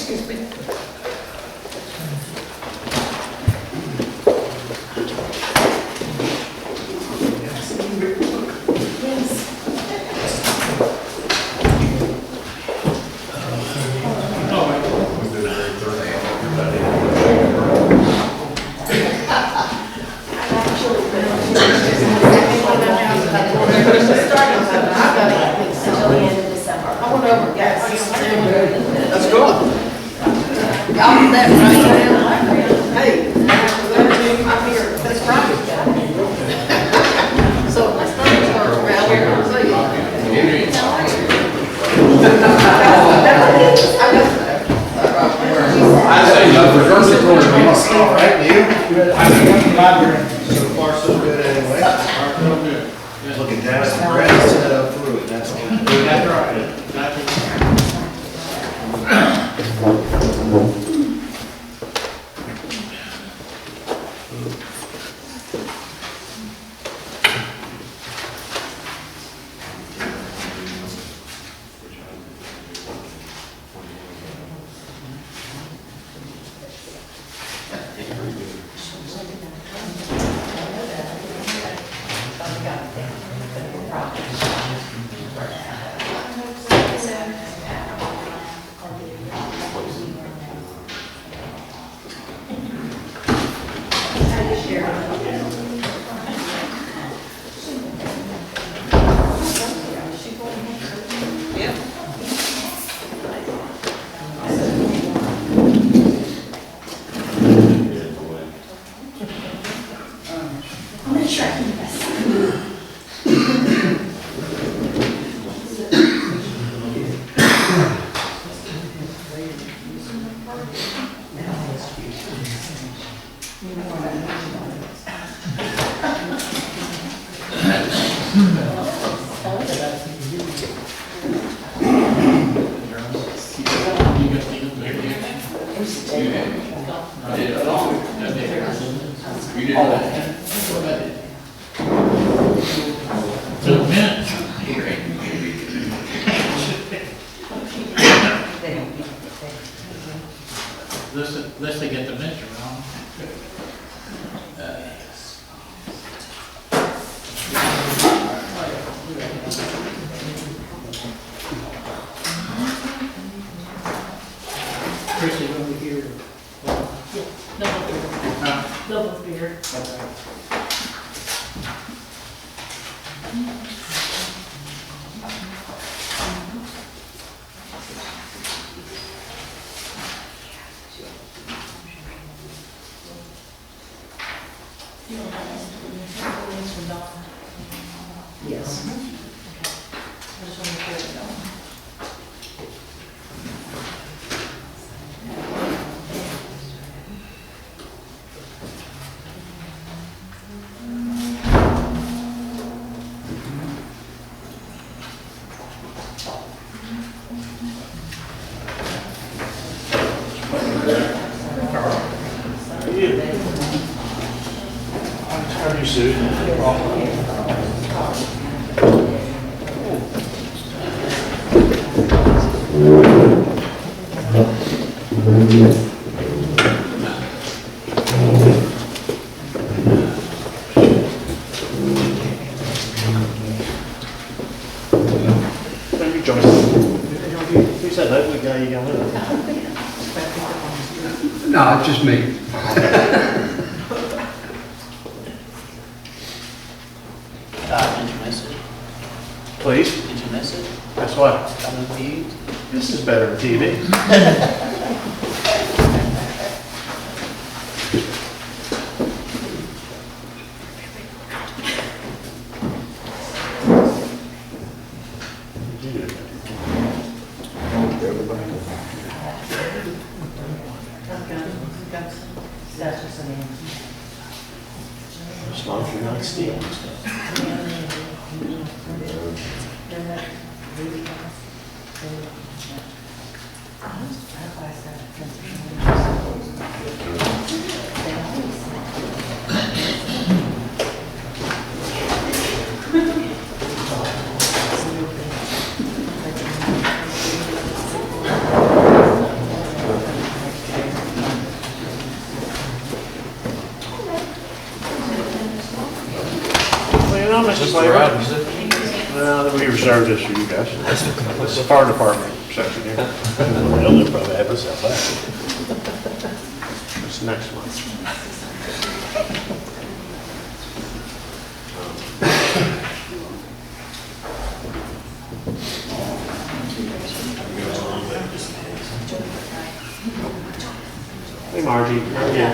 Excuse me. Let's go. Y'all that right now? Hey, I'm here, that's right. So my stomach starts growling, I'll tell you. I say no, for first it told me. All right, you? I think the library. So far, so good anyway. Looking down at the grass instead of through it, that's all. That's right. Let's get the measure wrong. Chrissy, when we hear. Double beer. Yes. How do you suit? Thank you, Johnny. Who said that? What guy you going with? No, just me. Did you message? Please? Did you message? That's what? On the feed? This is better than TV. That's just an answer. As long as you're not stealing stuff. license plate? No, we reserved this for you guys. It's the fire department section here. Well, they'll probably have us out back. It's next month. Hey Margie, how are you?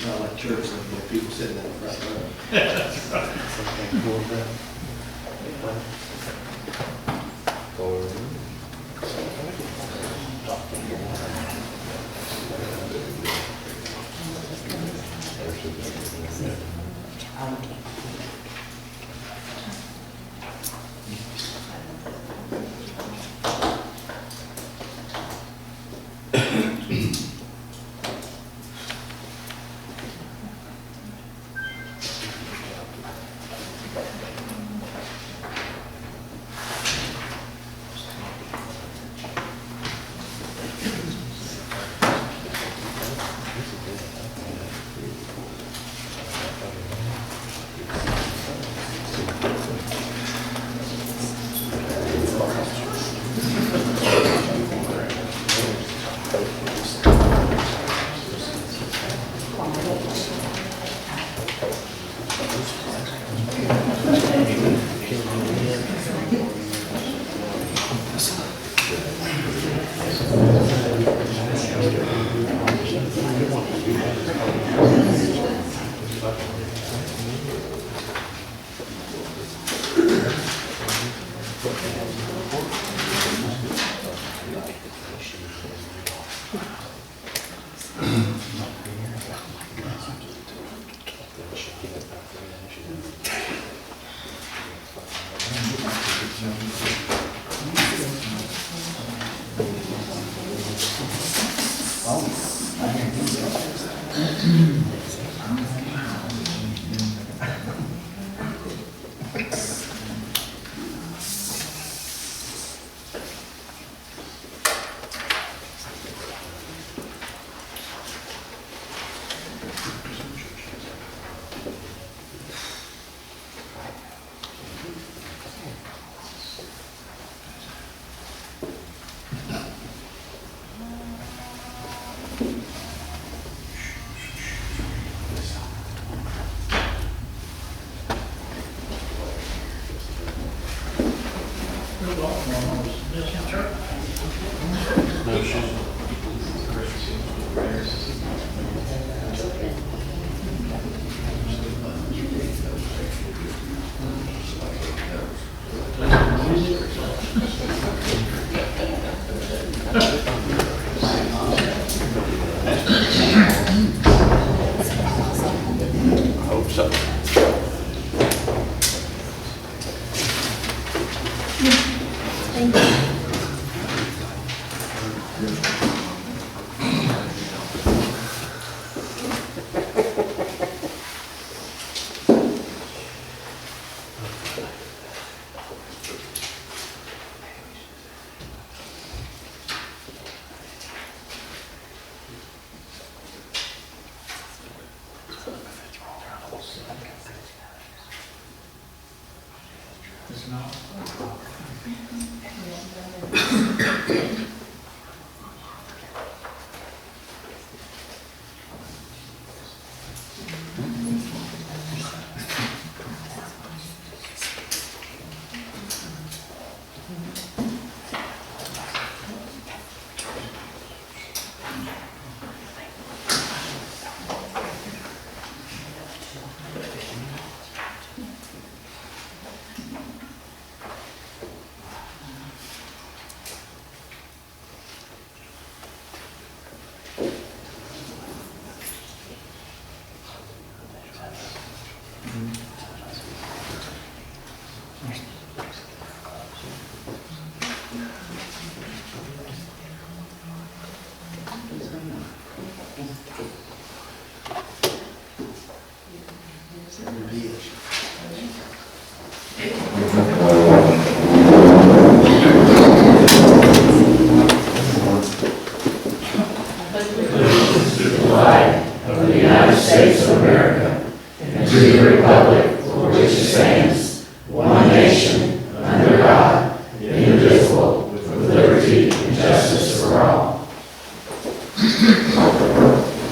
Not like church, like people sitting in the front row.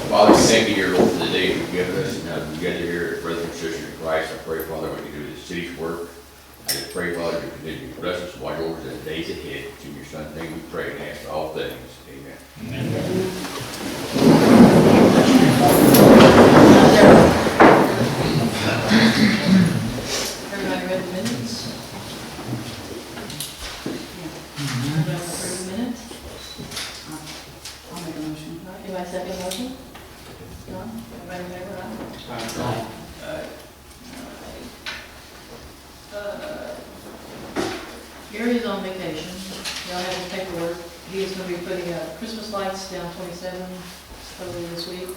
Father, thank you, dear Lord, for the day you've given us, and as we gather here as brothers and sisters in Christ, I pray, Father, we can do this city's work. I just pray, Father, you continue to bless us, watch over us in the days ahead. It's in your Son's name we pray and ask all things. Amen. Everybody read the minutes? Everybody approve the minutes? I'll make a motion. Anybody second motion? No? Everybody in favor, aye? Gary's on vacation. Y'all have his paperwork. He is going to be putting Christmas lights down 27 probably this week,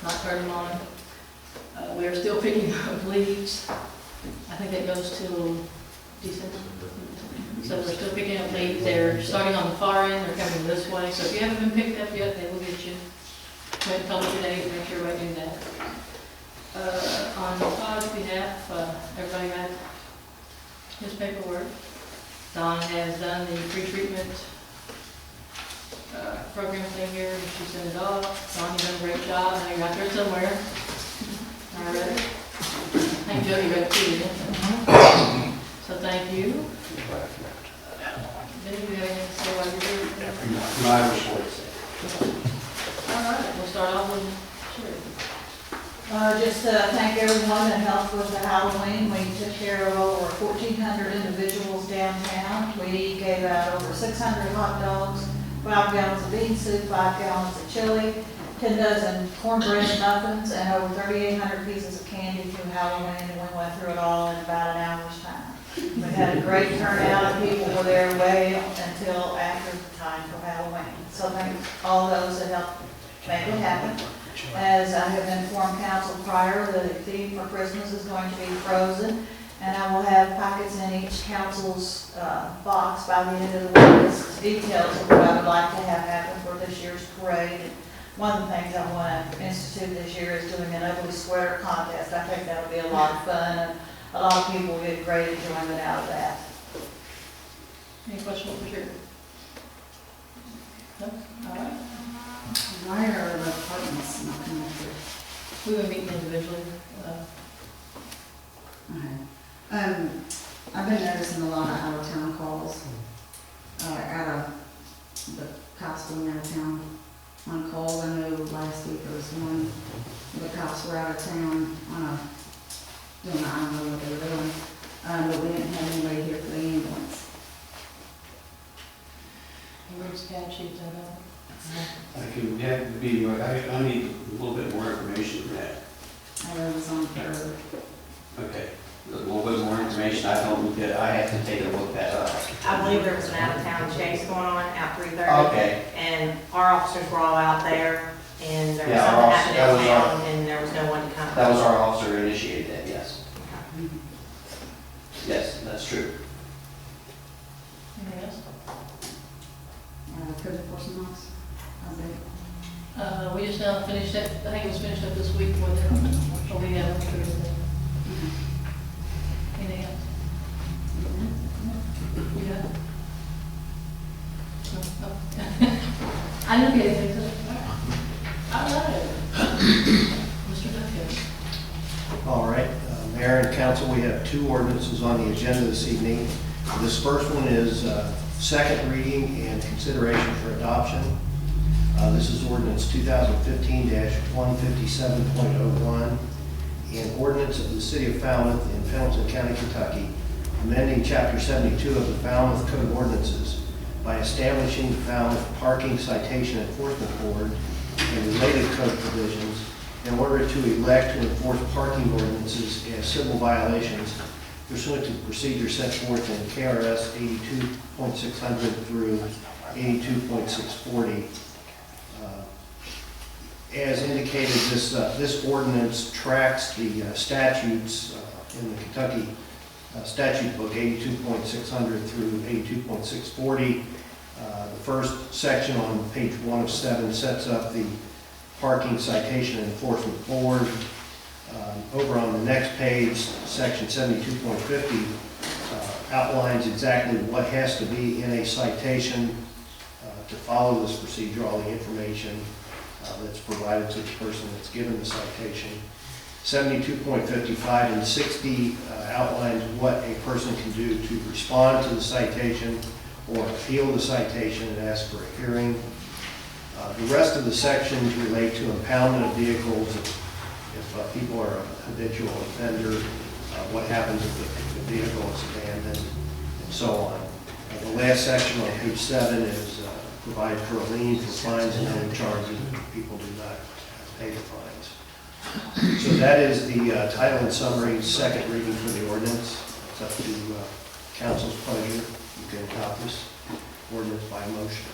not turn them on. We are still picking up leaves. I think that goes till December. So we're still picking up leaves. They're starting on the far end. They're coming this way. So if you haven't been picked up yet, they will get you. Wait until today to make sure everybody do that. On Todd's behalf, everybody got his paperwork. Dawn has done the pre-treatment program thing here, and she sent it off. Dawn, you've done a great job. I know you're out there somewhere. All right. I think Jody read it too, didn't you? So thank you. Vinny, do you have anything to say while you're here? All right, we'll start off with Sherry. Just to thank everyone that helped with the Halloween. We took care of over 1,400 individuals downtown. We gave out over 600 hot dogs, 5 gallons of bean soup, 5 gallons of chili, 10 dozen cornbread muffins, and over 3,800 pieces of candy through Halloween, and we went through it all in about an hour's time. We had a great turnout, and people were there way until after the time for Halloween. So thank all those that helped make it happen. As I have informed council prior, the theme for Christmas is going to be Frozen, and I will have packets in each council's box by the end of the week with details of what I would like to have happen for this year's parade. And one of the things I want to institute this year is doing an ugly sweater contest. I think that'll be a lot of fun, and a lot of people will get great enjoyment out of that. Any questions for Sherry? No? All right. Why are the apartments not connected? We will meet individually. Okay. I've been noticing a lot of out-of-town calls, out of the cops being out of town on calls. I know last week there was one, the cops were out of town on I don't know what they were doing, but we didn't have anybody here for the ambulance. Where's Cat Sheet? I can have to be, I need a little bit more information than that. I know it was on third. Okay, a little bit more information, I don't, I have to take a look that up. I believe there was an out-of-town chase going on out 330. Okay, And our officers were all out there, and there was Yeah, our something officer- happening that in was our- town, and there was no one to come. that was our officer initiated that, yes. Yes, that's true. Anything else? Code enforcement officer. We just now finished it, I think it was finished up this week with them, or we have them through everything. Anything else? You got it? No? Oh. I didn't get anything, so. All right. Mr. Duckett. All right, Mayor and Council, we have 2 ordinances on the agenda this evening. This first one is second reading and consideration for adoption. This is ordinance 2015-157.01, an ordinance of the City of Falmouth in Pendleton County, Kentucky, amending Chapter 72 of the Falmouth Code of Ordinances by establishing the Falmouth Parking Citation Enforcement Board and related code provisions, in order to elect to enforce parking ordinances as civil violations pursuant to the procedure set forth in KRS 82.600 through 82.640. As indicated, this ordinance tracks the statutes in the Kentucky statute book 82.600 through 82.640. The first section on page 1 of 7 sets up the Parking Citation Enforcement Board. Over on the next page, section 72.50 outlines exactly what has to be in a citation to follow this procedure, all the information that's provided to the person that's given the citation. 72.55 and 60 outlines what a person can do to respond to the citation or appeal the citation and ask for a hearing. The rest of the sections relate to impoundment of vehicles. If people are a habitual offender, what happens if the vehicle is abandoned, and so on. The last section on page 7 is provide for a lien for fines and other charges if people do not pay the fines. So that is the title and summary, second reading for the ordinance. It's up to council's pleasure. You can adopt this ordinance by motion.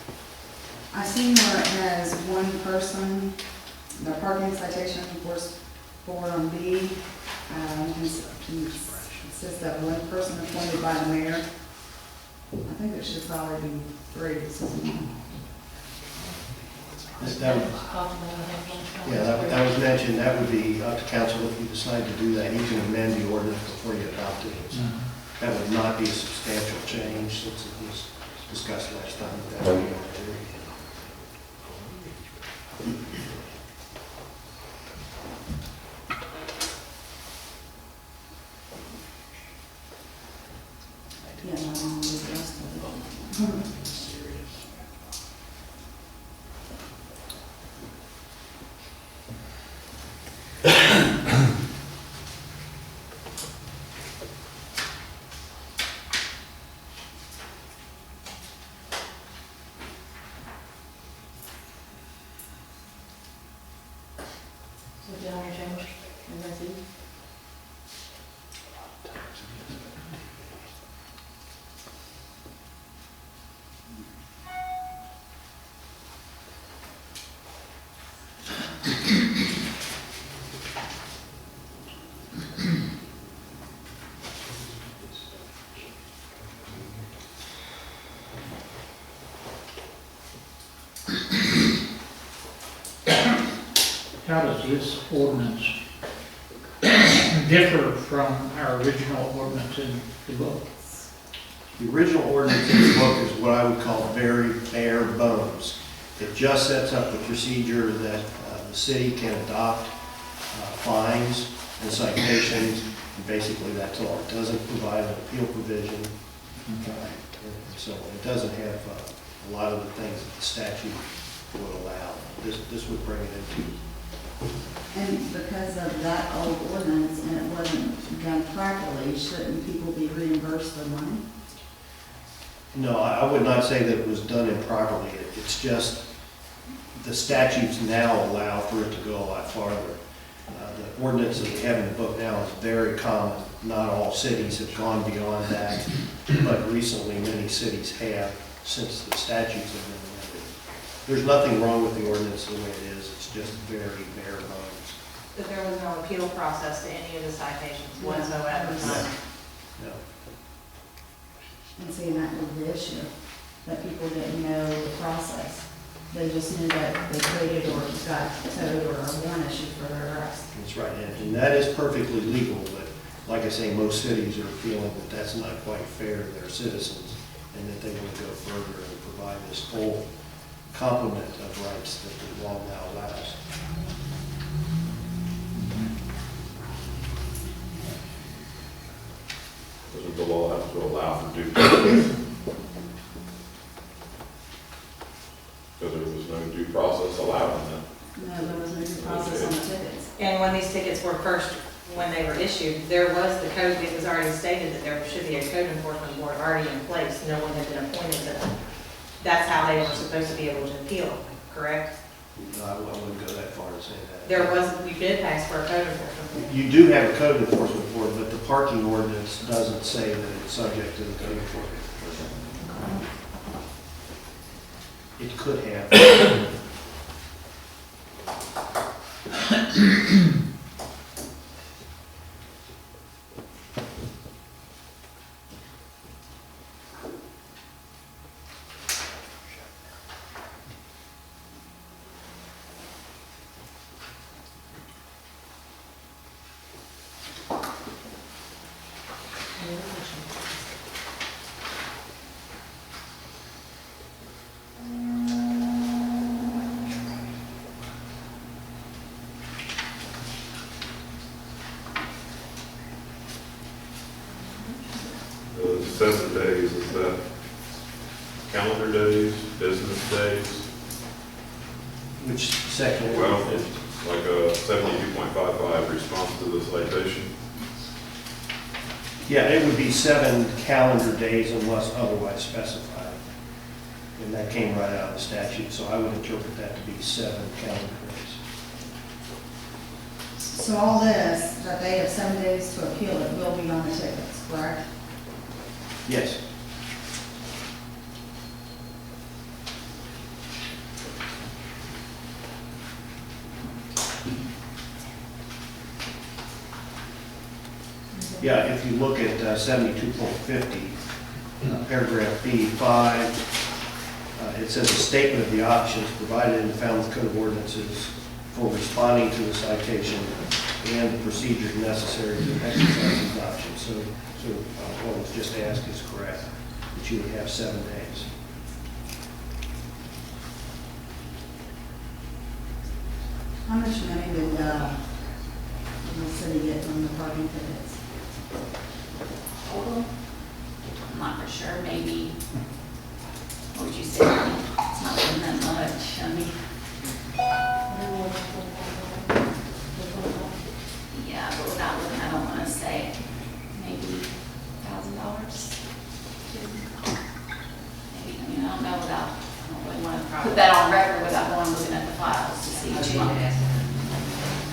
I seen where it has one person, the parking citation enforcement board on B, consists of one person appointed by the mayor. I think it should probably be 3. This is one. That was mentioned. That would be up to council if you decide to do that. You can amend the ordinance before you adopt it. That would not be a substantial change since it was discussed last time. That would be on there. Yeah, no, no, the rest of it. So general change, everybody see? How does this ordinance differ from our original ordinance in the book? The original ordinance in the book is what I would call very bare bones. It just sets up the procedure that the city can adopt fines and citations, and basically that's all. It doesn't provide an appeal provision. So it doesn't have a lot of the things that the statute would allow. This would bring it into. And because of that old ordinance and it wasn't done properly, shouldn't people be reimbursed their money? No, I would not say that it was done improperly. It's just the statutes now allow for it to go a lot farther. The ordinance that we have in the book now is very common. Not all cities have gone beyond that, but recently many cities have since the statutes have been amended. There's nothing wrong with the ordinance the way it is. It's just very bare bones. But there was no appeal process to any of the citations whatsoever. No. And see, that was the issue, that people didn't know the process. They just knew that they traded or got towed or one issue for their arrest. That's right, and that is perfectly legal, but like I say, most cities are feeling that that's not quite fair to their citizens and that they want to go further and provide this full complement of rights that the law now allows. Doesn't the law have to allow for due process? Because there was no due process allowed in that. No, there was no due process on the tickets. And when these tickets were first, when they were issued, there was the code, it was already stated that there should be a code enforcement board already in place. No one had been appointed, but that's how they were supposed to be able to appeal, correct? I wouldn't go that far and say that. There was, you did ask for a code enforcement. You do have a code enforcement board, but the parking ordinance doesn't say that it's subject to the code enforcement. It could have. The 7 days, is that calendar days, business days? Which section? Well, it's like a 72.55 response to the citation. Yeah, it would be 7 calendar days unless otherwise specified. And that came right out of the statute, so I would interpret that to be 7 calendar days. So all this, that they have 7 days to appeal it, will be on the tickets, correct? Yes. Yeah, if you look at 72.50, paragraph B5, it says a statement of the options provided in the Falmouth Code of Ordinances for responding to the citation and the procedures necessary to exercise these options. So what was just asked is correct, that you would have 7 days. How much money did the city get from the parking tickets? Total? I'm not for sure, maybe, what would you say? It's not even that much, I mean. Yeah, but without looking, I don't wanna say, maybe $1,000. Maybe, I mean, I don't know without, I don't really wanna put that on record without going looking at the files to see. I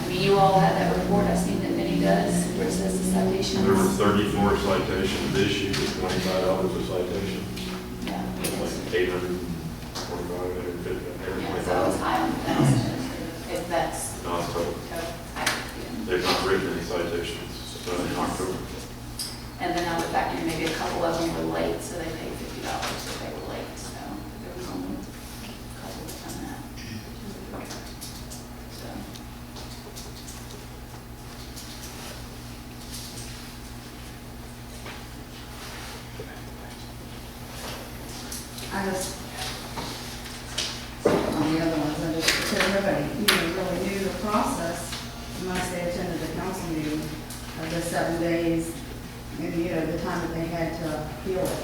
mean, you all had that report, I've seen that Vinny does, where it says the citations. There were 34 citations issued at $25 a citation. Yeah, It's like 845, 850, yeah, so it's high on the thousand, if that's. No, it's total. They've not written any citations in October. And then I would factor in maybe a couple of them were late, so they paid $50 if they were late, so there was only a couple on that. So. I just, on the other ones, I just, because everybody, really knew the process, unless they attended the council meeting of the 7 days, and, the time that they had to appeal it.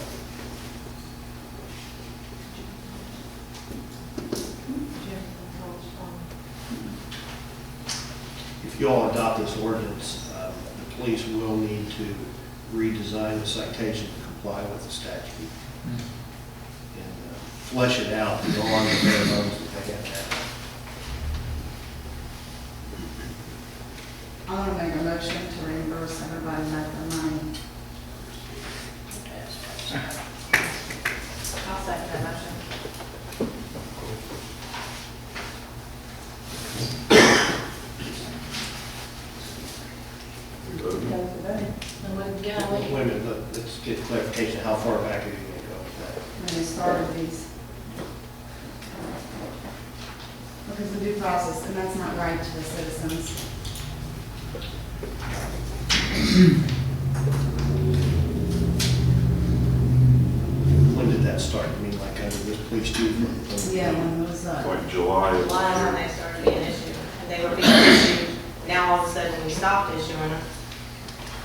If you all adopt this ordinance, the police will need to redesign the citation to comply with the statute. And flesh it out beyond the bare bones that they have now. I want to make a motion to reimburse everybody back their money. I'll second that motion. We voted. Wait a minute, let's get clarification, how far back are you going to go with that? When they started these. Because the due process, and that's not right to the citizens. When did that start? I mean, like under this police chief? Yeah, when it was, Like July of July this when year. they started being issued, and they were being issued, now all of a sudden we stopped issuing them.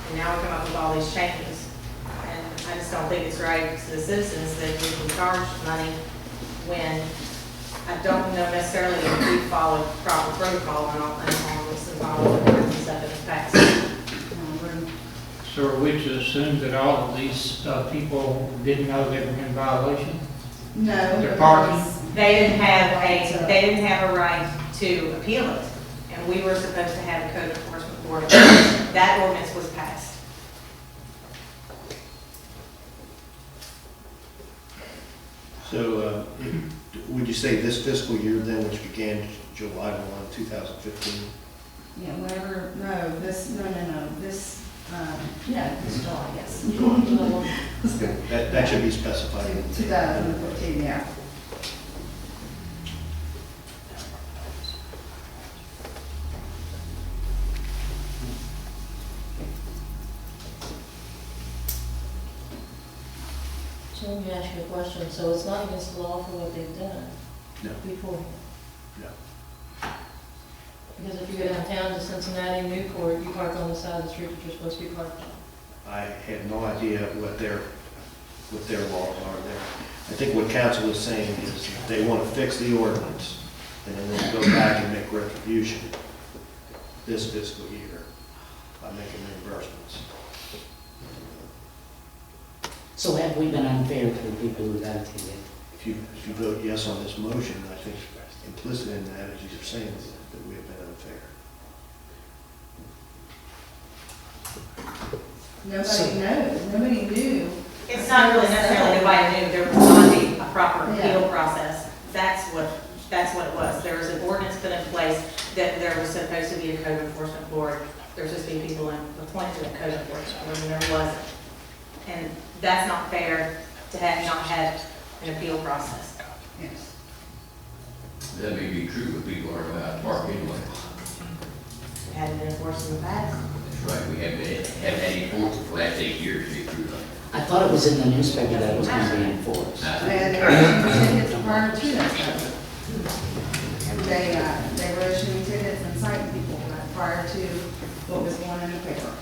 And now we come up with all these changes. And I just don't think it's right to the citizens that we can charge money when I don't know necessarily if we followed proper protocol and all this and followed the words and stuff in the past. So are we to assume that all of these people didn't know they were in violation? no. They're because parking? They didn't have a right to appeal it, and we were supposed to have a code enforcement board. That ordinance was passed. So, would you say this fiscal year then, which began July 1, 2015? Yeah, whatever, no, this, yeah, this July, yes. That should be specified. 2015, yeah. So let me ask you a question. So it's not against the law for what they've done No. beforehand? No. Because if you go downtown to Cincinnati, Newport, you park on the side of the street that you're supposed to be parked on. I have no idea what their laws are there. I think what council is saying is they want to fix the ordinance and then they'll go back and make retribution this fiscal year by making reimbursements. So have we been unfair to the people who got it? If you vote yes on this motion, I think implicit in that is you're saying that we have been unfair. Nobody knew. It's not really necessarily nobody knew, there was not a proper appeal process. That's what it was. There was an ordinance put in place that there was supposed to be a code enforcement board. There was supposed to be people appointed to a code enforcement board, and there wasn't. And that's not fair to not have an appeal process. Yes. That may be true, but people aren't allowed to park anyway. It hadn't been enforced in the past. That's right, we haven't had any enforcement for the last 8 years, to be true. I thought it was in the newspaper that it was going to be enforced. And they were issuing tickets prior to that. They were issuing tickets and citing people prior to what was going in the paper.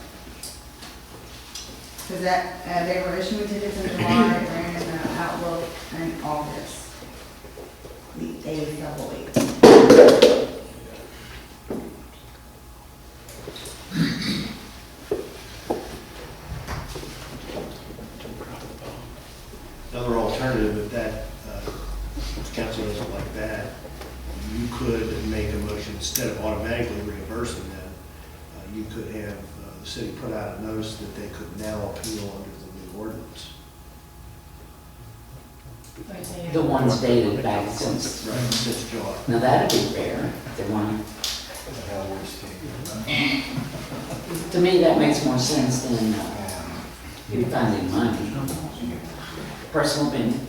Because they were issuing tickets in July, and in the Outlook in August. The 8th, I believe. Another alternative, if that, if council doesn't like that, you could make a motion, instead of automatically reimbursing them, you could have the city put out a notice that they could now appeal under the new ordinance. The ones dated back since, Right, since July. now that'd be fair, if they want. To me, that makes more sense than refunding money. Personal opinion.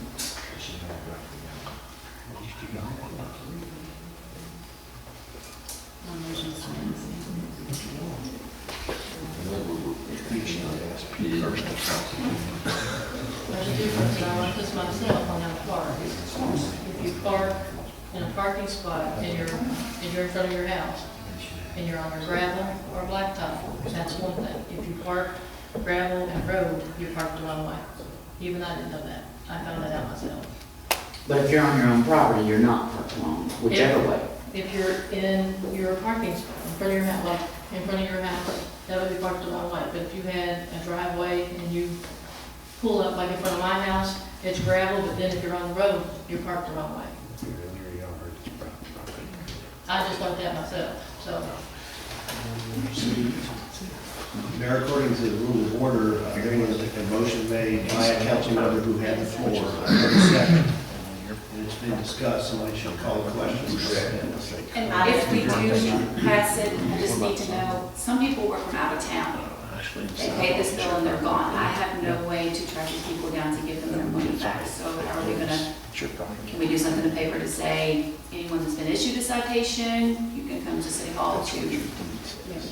There's a difference, and I like this myself on how to park. If you park in a parking spot and you're in front of your house, and you're on your gravel or blacktop, that's one thing. If you park gravel and road, you park the wrong way. Even I didn't know that. I found that out myself. But if you're on your own property, you're not parked along, whichever way. If you're in your parking spot, in front of your house, like in front of your house, that would be parked the wrong way. But if you had a driveway and you pull up like in front of my house, it's gravel, but then if you're on the road, you're parked the wrong way. I just learned that myself, so. Mayor, according to the rule of order, there was a motion made by a council member who had the floor. I heard a second. And it's been discussed, somebody should call a question. And if we do pass it, I just need to know, some people work from out of town. They pay this bill and they're gone. I have no way to track these people down to give them their money back. So how are we gonna, can we do something in the paper to say, anyone that's been issued a citation, you can come to City Hall to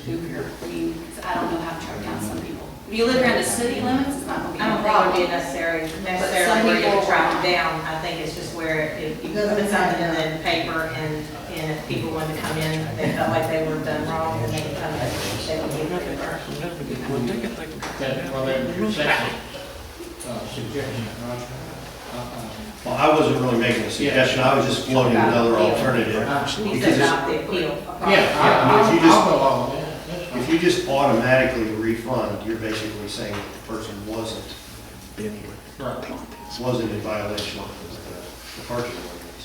prove your, because I don't know how to track down some people. If you live around the city limits, it's not gonna be I a don't think it would be problem. necessarily some where you people- track them down. I think it's just where if you put something in the paper and if people wanted to come in, they felt like they were done wrong, and they could come in, they would give it first. Well, that's your second suggestion, right? Well, I wasn't really making a suggestion, I was just floating another alternative. He Because said not the appeal. Yeah, if you just- I'll go along with that. That's fine. If you just automatically refund, you're basically saying that the person wasn't Right. in violation of the parking ordinance.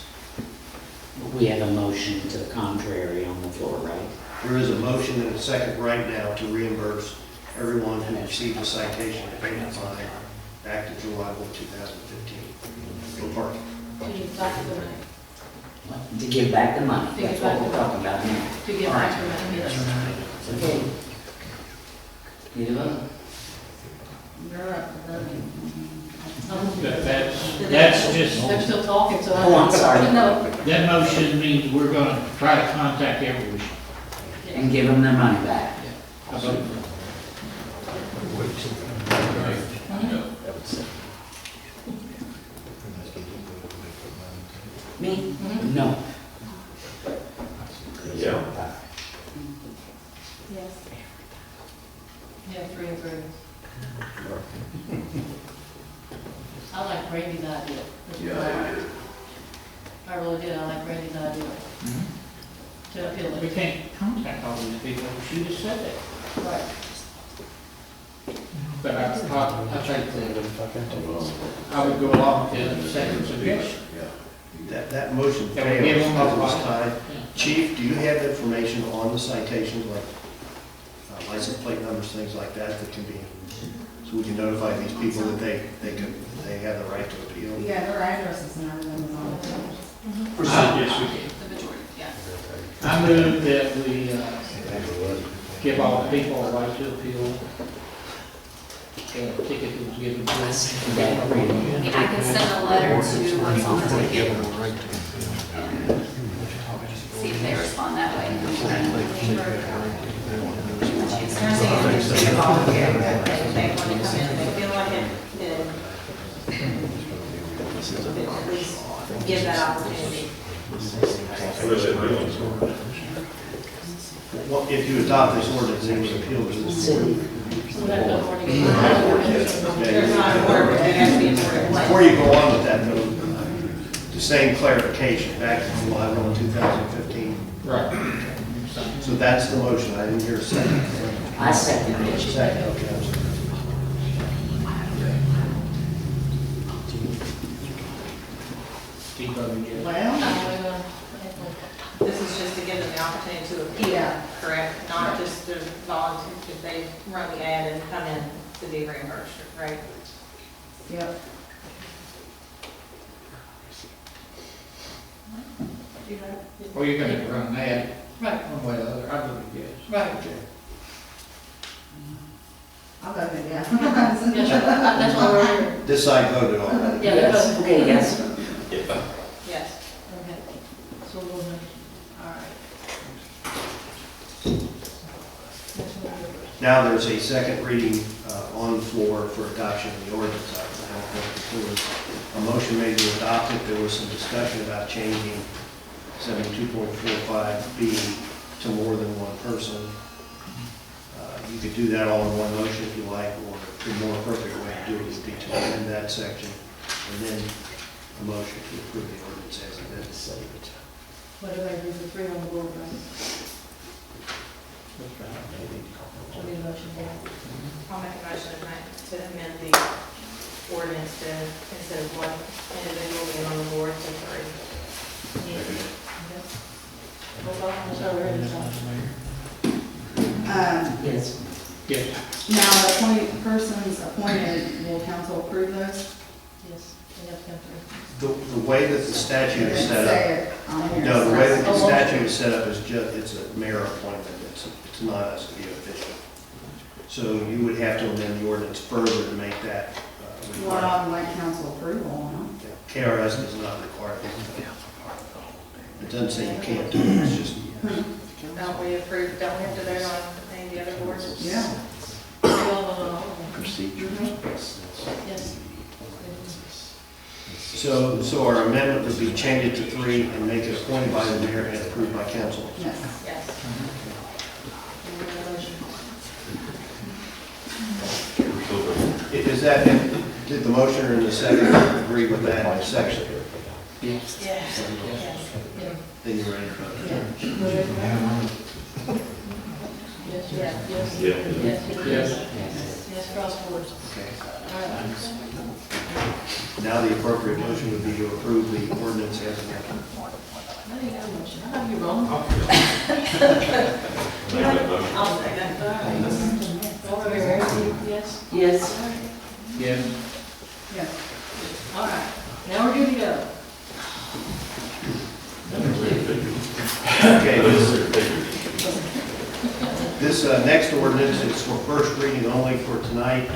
We have a motion to the contrary on the floor, right? There is a motion and a second right now to reimburse everyone who received a citation and paid a fine back to July 1, 2015 for parking. To give back the money. To give back the money, To give that's what back we're the talking about now. To give back the money, yes. Okay. Need a vote? You're up, That's just, They're still talking, so I. Oh, I'm sorry. No. that motion means we're gonna try to contact everyone. And give them their money back. I vote Me? No. Yeah. Yes. Yeah, 3 and 3. I like Randy's idea. I really did, I like Randy's idea. To appeal We it. can't contact all these people, she just said that. Right. But I think I would go along with the second suggestion. That motion Yeah, we give fails them because a- it's tied. Chief, do you have information on the citations, like license plate numbers, things like that, that can be, so we can notify these people that they have the right to appeal? Yeah, their addresses and everything is on the page. Yes, we can. The majority, yeah. I move that we give all the people a right to appeal. The ticket that was given to us. I mean, I can send a letter to what's on the ticket. and See if they respond that way. It's kind of saying it's just a volunteer, but if they want to come in and they feel like it, then at least give that opportunity. Well, if you adopt this ordinance, it would appeal to the city. So that the morning. There's not an order, there has to be an order. Before you go on with that, though, the same clarification, back to July 1, 2015. Right. So that's the motion, I didn't hear a second. I second it. Second, okay, I'm sorry. Steve voted yes. Well, This is just to give them the opportunity to appeal, Yeah. correct? Not just to volunteer, if they run the ad and come in to be reimbursed, right? yep. Well, you're gonna run an ad Right, one way or the other, I voted yes. right. I'll go ahead, yeah. Yes, sir. That's why we're here. This side voted already. Yeah, Yes, because, okay, yes. Yes. okay. So we'll, all right. Now there's a second reading on the floor for adoption of the ordinance. I don't think if there was a motion made to adopt it. There was some discussion about changing 72.45B to more than one person. You could do that all in one motion if you like, or the more appropriate way to do it would be to amend that section and then a motion to approve the ordinance as it is. Whatever, there's the 3 on the board, right? So we motion for that. I'll make a motion to amend the ordinance to, instead of one individual being on the board, to 3. Roll call, I'm sorry, we're in this one. Yes. Yes. Now, the persons appointed, will council approve those? Yes, they have to come through. The way that the statute is set up. Say it on here. No, the way that the Oh, statute is set up is just, it's a mayor appointment, it's not us to be official. So you would have to amend the ordinance further to make that Well, requirement. I'd like council approval, huh? KRS does not require it. It doesn't say you can't do it, it's just, Don't we approve, don't we have to vote on any of the other boards? Yeah. We all vote on all of them. procedure. Yes. So our amendment would be change it to 3 and make it appointed by the mayor and approved by council. Yes. Yes. We have a motion. Is that, did the motioner in the second agree with that section? Yes. Yes. Yeah. Then you're ready to vote. Yeah. Yeah. Yes, yes, yes, Yeah. yes, Yes. yes, cross boards. Okay. All right. Now the appropriate motion would be to approve the ordinance as amended. I didn't have much. I thought you were wrong. Make that motion. I'll say that. All right. Over here, yes? Yes. All right. Yes. Yeah. All right, now we're good to go. Okay, this next ordinance is for first reading only for tonight.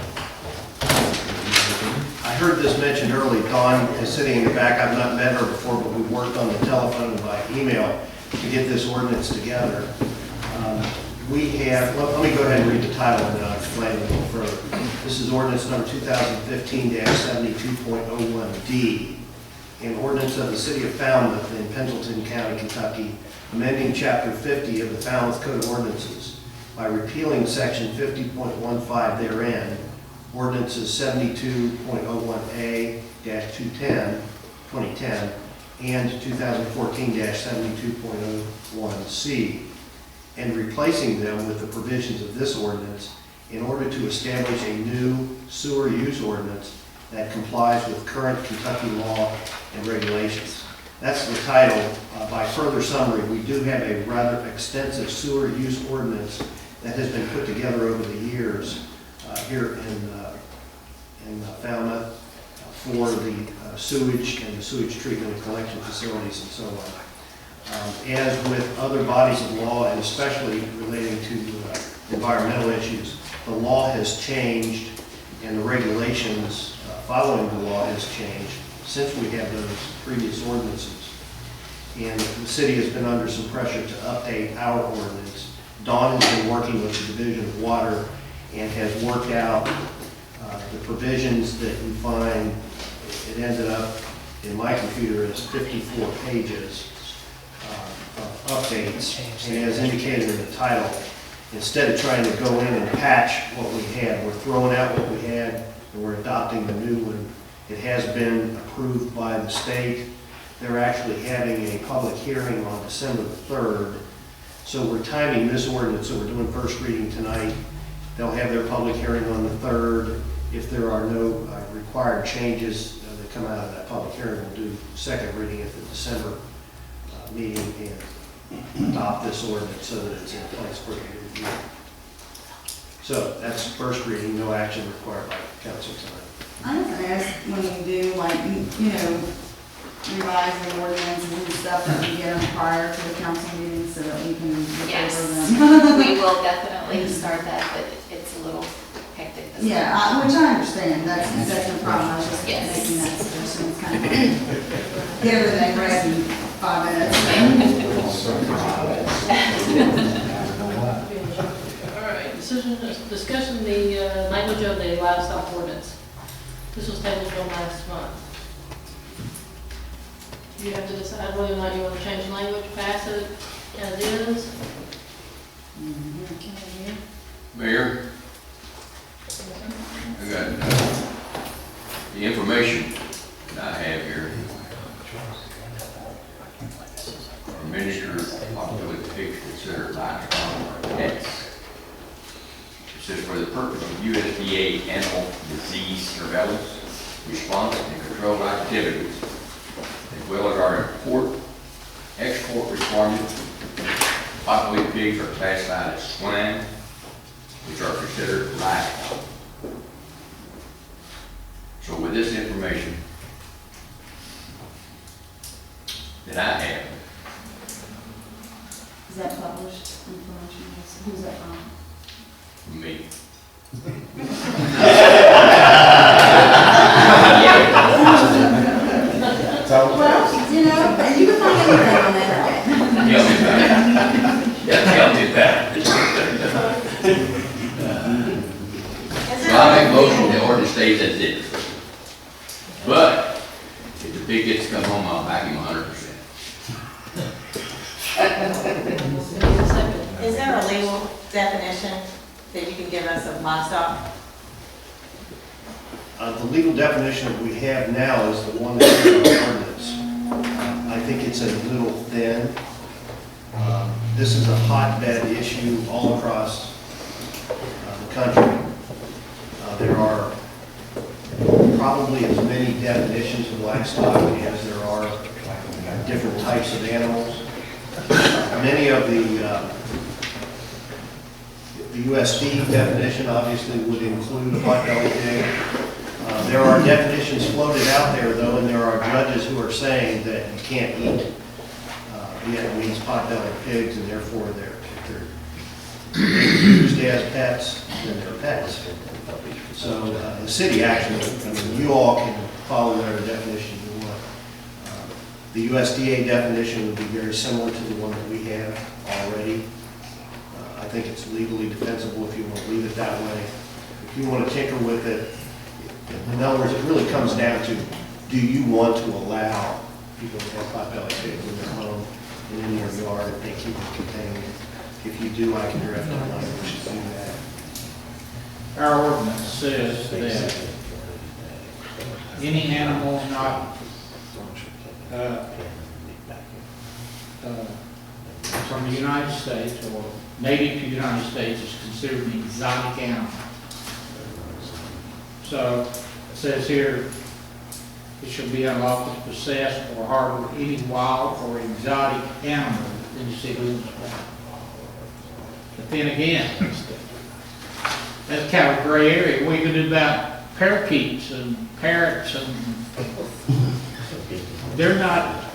I heard this mentioned early. Dawn is sitting in the back. I've not met her before, but we worked on the telephone and by email to get this ordinance together. We have, well, let me go ahead and read the title and then I'll explain it a little further. This is ordinance number 2015-72.01D, an ordinance of the City of Falmouth in Pendleton County, Kentucky, amending Chapter 50 of the Falmouth Code of Ordinances by repealing Section 50.15 therein, ordinances 72.01A-210, 2010, and 2014-72.01C, and replacing them with the provisions of this ordinance in order to establish a new sewer use ordinance that complies with current Kentucky law and regulations. That's the title. By further summary, we do have a rather extensive sewer use ordinance that has been put together over the years here in Falmouth for the sewage and the sewage treatment and collection facilities and so on. As with other bodies of law, and especially relating to environmental issues, the law has changed and the regulations following the law has changed since we have those previous ordinances. And the city has been under some pressure to update our ordinance. Dawn has been working with the Division of Water and has worked out the provisions that we find. It ended up in my computer as 54 pages of updates. And as indicated in the title, instead of trying to go in and patch what we had, we're throwing out what we had and we're adopting the new one. It has been approved by the state. They're actually having a public hearing on December the 3rd. So we're timing this ordinance, so we're doing first reading tonight. They'll have their public hearing on the 3rd. If there are no required changes that come out of that public hearing, we'll do second reading at the December meeting and adopt this ordinance so that it's in place for you to review. So that's first reading, no action required by council tonight. I was gonna ask, when you do, like, you know, revising ordinances and stuff, that we get them prior to the council meeting so that we can look Yes. over them. We will definitely start that, but it's a little hectic this Yeah, which I understand, that's no problem, I was just Yes. making that suggestion, it's kind of like, get everything ready in 5 minutes. All right, discussion the language of the livestock ordinance. This was tabled from last month. You have to decide whether or not you want to change the language, pass it as is. Mayor, I got the information that I have here. Minister possibly pigs considered livestock pets. It says for the purpose of USDA animal disease surveillance, response, and control activities, as well as our export requirements, possibly pigs are classified as swine, which are considered livestock. So with this information that I have, Is that published information? Who's that from? me. Well, you know, you can find anything on the internet. Tell me about it. Yeah, tell me about it. So I make a motion, the ordinance stays as is. But if the pig gets to come home, I'll back him 100%. Is there a legal definition that you can give us of livestock? The legal definition that we have now is the one that's in the ordinance. I think it's a little thin. This is a hotbed issue all across the country. There are probably as many definitions of livestock as there are different types of animals. Many of the USD definition obviously would include a pot-bellied pig. There are definitions floated out there, though, and there are judges who are saying that you can't eat Vietnamese pot-bellied pigs, and therefore they're used as pets, then they're pets. So the city actually, I mean, you all can follow whatever definition you want. The USDA definition would be very similar to the one that we have already. I think it's legally defensible if you want to leave it that way. If you want to tinker with it, in other words, it really comes down to, do you want to allow people to have pot-bellied pigs in their home, and in your yard, if they keep it contained? If you do, I can direct them language to do that. Our ordinance says that any animal not from the United States or native to the United States is considered an exotic animal. So it says here, it shall be unlawful to possess or harbor any wild or exotic animal in the city limits. But then again, that's kind of a gray area. What are you going to do about parakeets and parrots? And they're not,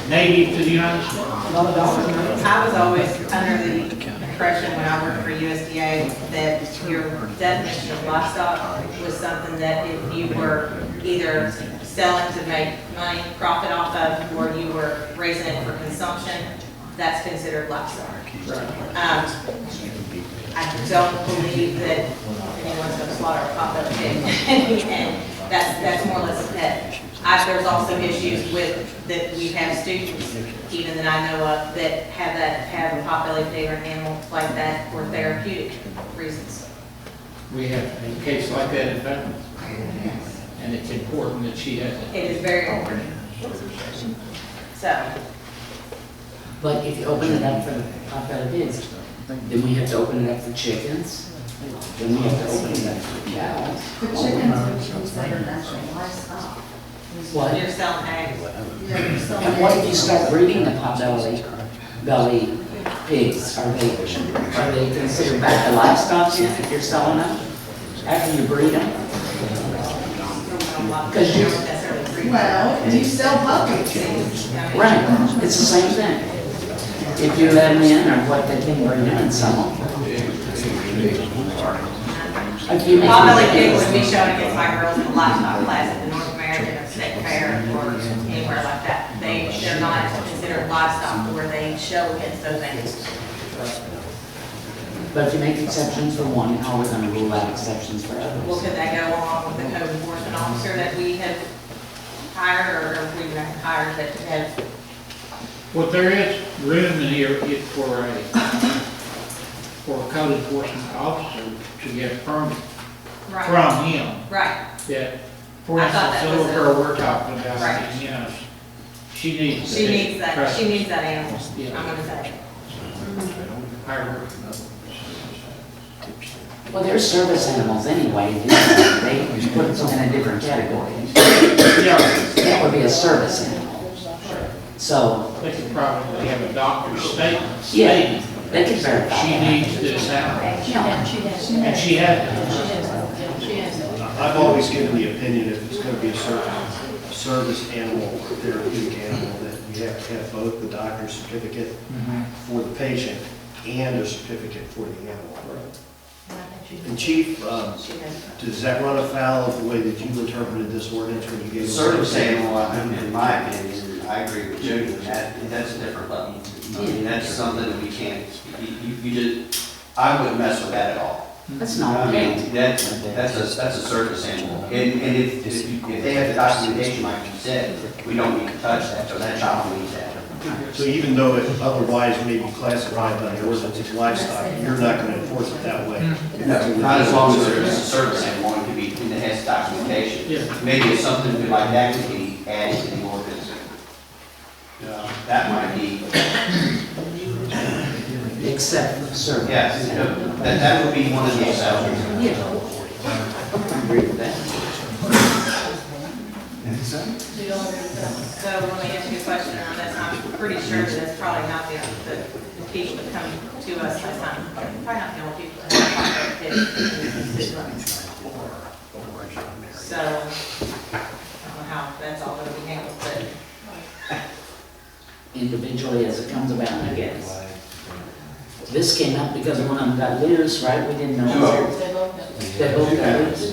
native to the United States. I was always under the impression when I worked for USDA that your definition of livestock was something that if you were either selling to make money, profit off of, or you were raising it for consumption, that's considered livestock. I don't believe that anyone's going to slaughter a pot-bellied pig, and that's more or less a pet. There's also issues with that we have students, even that I know of, that have a pot-bellied pig or an animal like that for therapeutic reasons. We have a case like that in Falmouth, and it's important that she has it. It is very important. So, But if you open it up for pot-bellied pigs, then we have to open it up for chickens, then we have to open it up for cows. The chickens are considered actual livestock. What? you're selling eggs. Yeah, you're selling And what if you eggs. start breeding the pot-bellied pigs? Are they considered back to livestock if you're selling them after you breed them? Because you, Well, do you sell puppies? right, it's the same thing. If you let them in, or what they can bring in and sell them. Pot-bellied pig would be shown against my girls in the livestock class at the North American or State Fair or anywhere like that. They're not considered livestock where they show against those animals. But if you make exceptions for one, how are we gonna rule out exceptions for Well, others? could that go along with the code enforcement officer that we have hired, or we have hired that have? Well, there is room in here for a code enforcement officer to get a permit from him. Right. That, for I thought instance, that the was little girl we're talking about, Right. she needs. She needs that animal, Yeah. I'm gonna say. Hire her. Well, they're service animals anyway, they put them in a different category. Yeah, That would be a service animal. So, they could probably have a doctor's statement yeah, stating they could verify she that. needs this animal, Yeah. and she has it. I've always given the opinion if it's going to be a service animal, therapeutic animal, that you have to have both the doctor's certificate for the patient and a certificate for the animal. And Chief, does that run afoul of the way that you interpreted this ordinance when you gave? Service animal, in my opinion, I agree with you, that's a different level. I mean, that's something that we can't, you just, I wouldn't mess with that at all. That's not I okay. mean, that's a service animal. And if they have the documentation, like you said, we don't need to touch that, so that child needs that. So even though it otherwise may be classified by the ordinance as livestock, you're not going to enforce it that way? No, not as long as there's a service animal, it could be, and it has documentation. Yeah. Maybe it's something like that could be added to the ordinance. that might be, Except for service. yes, that would be one of the exceptions. Yeah. I agree with that. So y'all agree with that? So let me ask you a question on this. I'm pretty sure that it's probably not the people that come to us last time. Probably not the only people that have their kids. So, I don't know how that's all going to be handled, but Individually as it comes about, I guess. This came up because one of them got loose, right? We didn't know. They both know. They both got loose.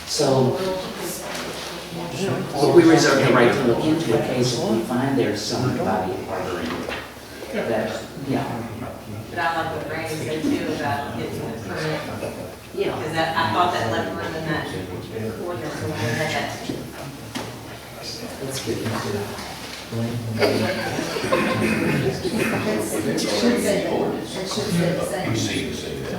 So we reserve the right to look into a case if we find there's somebody harboring that, yeah. but I like what Randy said too about getting the permit. Yeah. Because I thought that left room in that ordinance when we had that. Let's get into it. It should say the same. You see, that.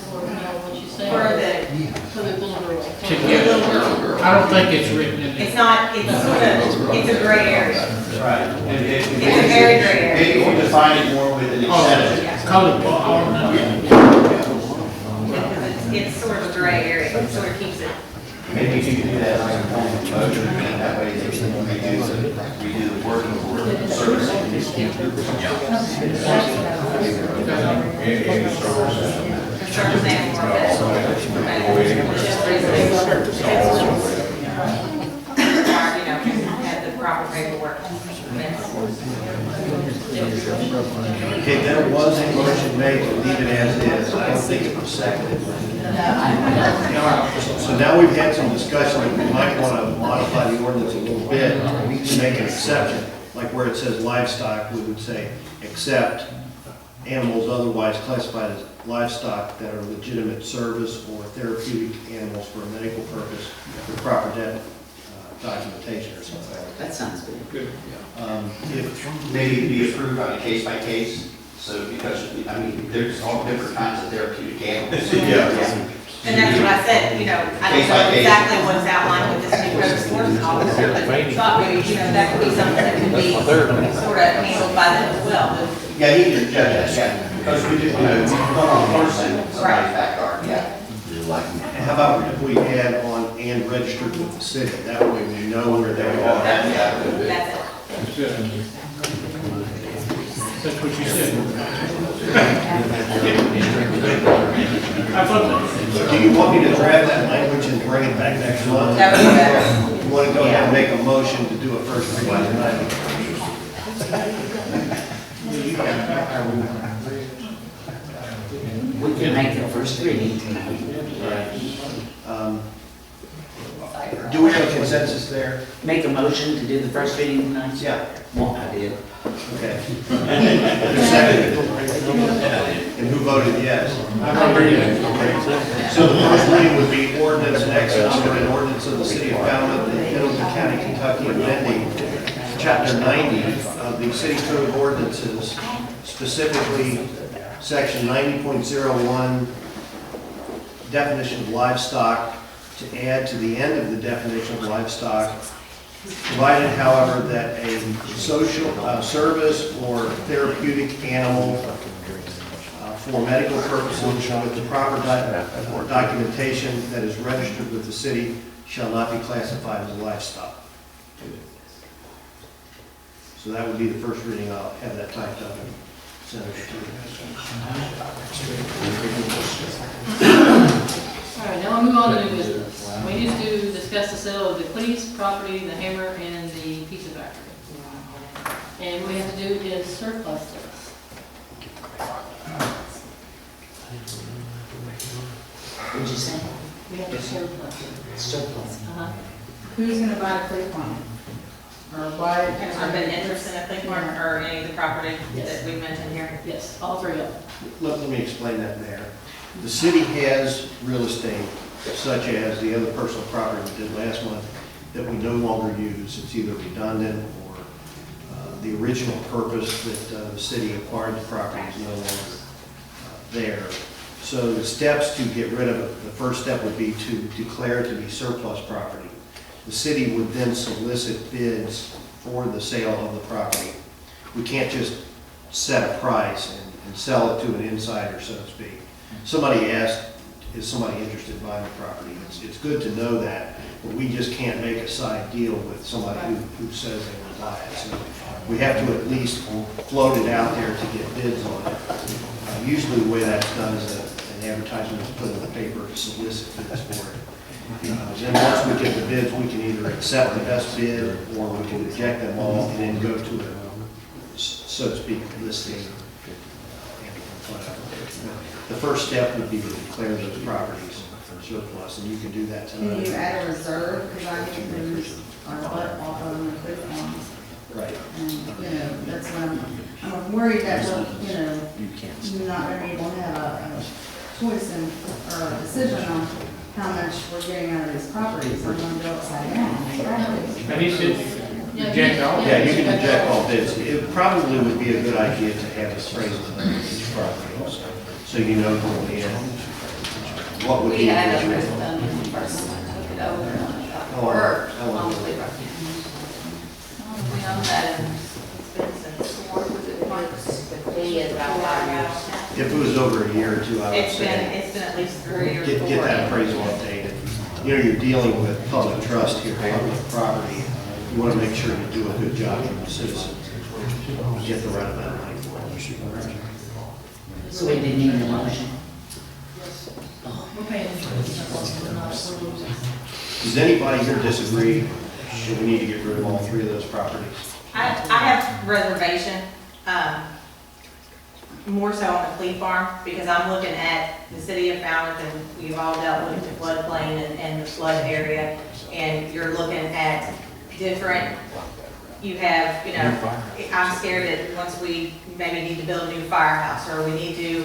What you say? For the, For the little girl. Together. I don't think it's written in it's there. not, it's sort of, it's a gray area. Right. It's a very gray area. Maybe we define it more with an exception. Code, oh, no. Because it's sort of a gray area, it sort of keeps it. Maybe if you could do that like a form of motion, and that way they can redo the working for service. Service and more had the proper paperwork. Okay, there was a motion made to leave it as is. I don't think it was seconded. So now we've had some discussion that we might want to modify the ordinance a little bit. We can make an exception, like where it says livestock, we would say, except animals otherwise classified as livestock that are legitimate service or therapeutic animals for a medical purpose with proper documentation or something like that. That sounds good. If Maybe be approved on a case by case, so because, I mean, there's all different kinds of therapeutic animals. Yeah. And that's what I said, you know, I don't know exactly what's outlined with this new code enforcement officer, but I thought maybe, you know, that could be something that could be sort of handled by them as well. Yeah, he can judge that, yeah, because we do, you know, we don't want to force them in somebody's backyard, yeah. How about if we add on and registered with the city? That way we know where they are. That's it. That's good. That's what you said. I thought, Do you want me to draft that language and bring it back next month? That would be better. You want to go ahead and make a motion to do a first reading tonight? We can make the first reading tonight. Do we have a consensus there? Make a motion to do the first reading tonight? Yeah. Well, I did. Okay. Second. And who voted yes? So the first reading would be ordinance and executing an ordinance of the city of Falmouth in Middleton County, Kentucky, amending chapter 90 of the city code of ordinances, specifically section 90.01, definition of livestock, to add to the end of the definition of livestock, provided, however, that a social service or therapeutic animal for medical purposes with the proper documentation that is registered with the city shall not be classified as livestock. So that would be the first reading. I'll have that typed up and send it to you. All right, now we'll move on to new business. We need to discuss the sale of the police property, the hammer, and the pizza factory. And what we have to do is surplus this. What'd you say? We have to surplus it. Surplus. Who's gonna buy the police line? Or why? Has there been interest in a flea market or any of the property Yes. that we mentioned here? Yes, all three of them. Let me explain that, Mayor. The city has real estate, such as the other personal property we did last month, that we no longer use. It's either redundant or the original purpose that the city acquired the property is no longer there. So the steps to get rid of it, the first step would be to declare it to be surplus property. The city would then solicit bids for the sale of the property. We can't just set a price and sell it to an insider, so to speak. Somebody asked, is somebody interested in buying the property? It's good to know that, but we just can't make a side deal with somebody who says they will buy it. So we have to at least float it out there to get bids on it. Usually the way that's done is an advertisement is put in the paper to solicit bids for it. Then once we get the bids, we can either accept the best bid or we can reject them all and then go to a, so to speak, listing. The first step would be to declare those properties surplus, and you can do that Can you tonight. add a reserve, because I think there's our butt off on the quick ones. Right. And, that's what I'm worried that we're, you're not gonna be able to have a choice in, or a decision on how much we're getting out of these properties. I'm gonna go upside down. And he said, reject all. Yeah, you can reject all bids. It probably would be a good idea to have appraisal of each property, so you know going in what would be. We had a person done when we first took it over, or monthly. We own that, and it's been since, was it March? He is about 5 years. If it was over a year or two, I would It's been say, at least 3 or 4. get that appraisal updated. You're dealing with public trust here, public property. You want to make sure you do a good job for the citizens. Get the right amount of money for it. So we didn't need a motion. We're paying insurance, we're not, we're losing. Does anybody here disagree that we need to get rid of all three of those properties? I have reservation, more so on the Flea Farm, because I'm looking at the city of Falmouth, and we've all dealt with the floodplain and the flood area, and you're looking at different, you have, I'm scared that once we maybe need to build a new firehouse, or we need to,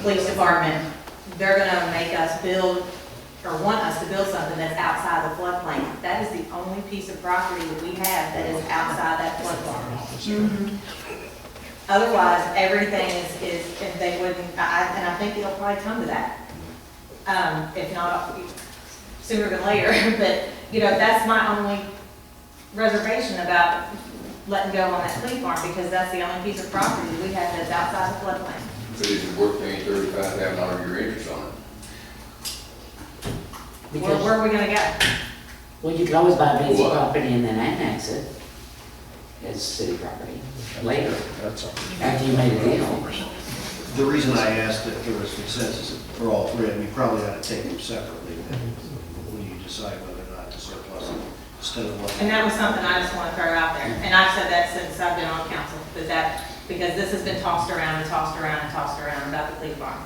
police department, they're gonna make us build, or want us to build something that's outside the floodplain. That is the only piece of property that we have that is outside that floodplain. Otherwise, everything is, if they wouldn't, and I think it'll probably come to that. If not sooner than later, but, that's my only reservation about letting go on that flea farm, because that's the only piece of property we have that's outside the floodplain. But is it worth paying $35,000 a year interest on it? Where are we gonna go? Well, you could always buy a piece of What? property and then annex it as city property later, after you made a deal. The reason I asked if there was consensus for all three, and you probably ought to take them separately when you decide whether or not to surplus them, instead of looking. And that was something I just want to throw out there. And I've said that since I've been on council, because this has been tossed around and tossed around and tossed around about the flea farm.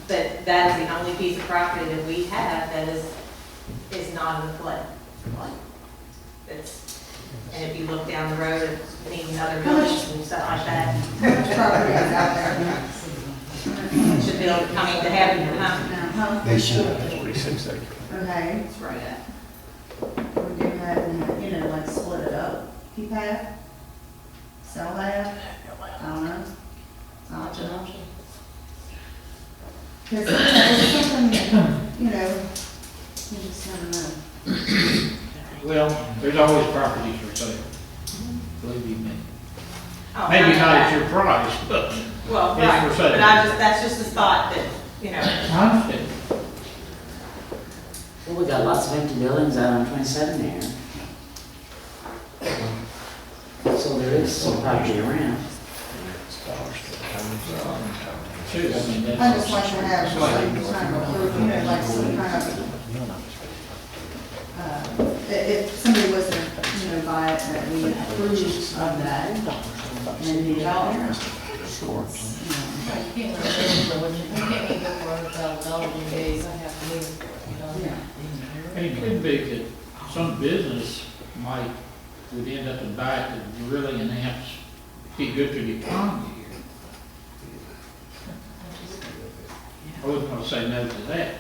But that is the only piece of property that we have that is not in the flood. And if you look down the road and needing other buildings and stuff like that, How much property is out there? should build, to have, They should. 46 acres. Okay, it's right at. we do that and, like split it up, keep half, sell half, I don't know. Not an option. Because it's something, you just never know. Well, there's always properties for sale, believe you me. Oh, Maybe I know not at that. your price, but Well, it's right, for sale. but that's just a thought that, I understand. Well, we got lots of empty buildings out on 27 there. So there is some property around. Too, I mean, that's. I just like to have some kind of approval, like some kind of, if somebody was to, buy it, that we approve of that, and then the developer. You can't even go for $100,000 in days, I have to leave. Yeah. And it could be that some business would end up and buy it to really enhance, be good for the economy here. I wouldn't want to say no to that.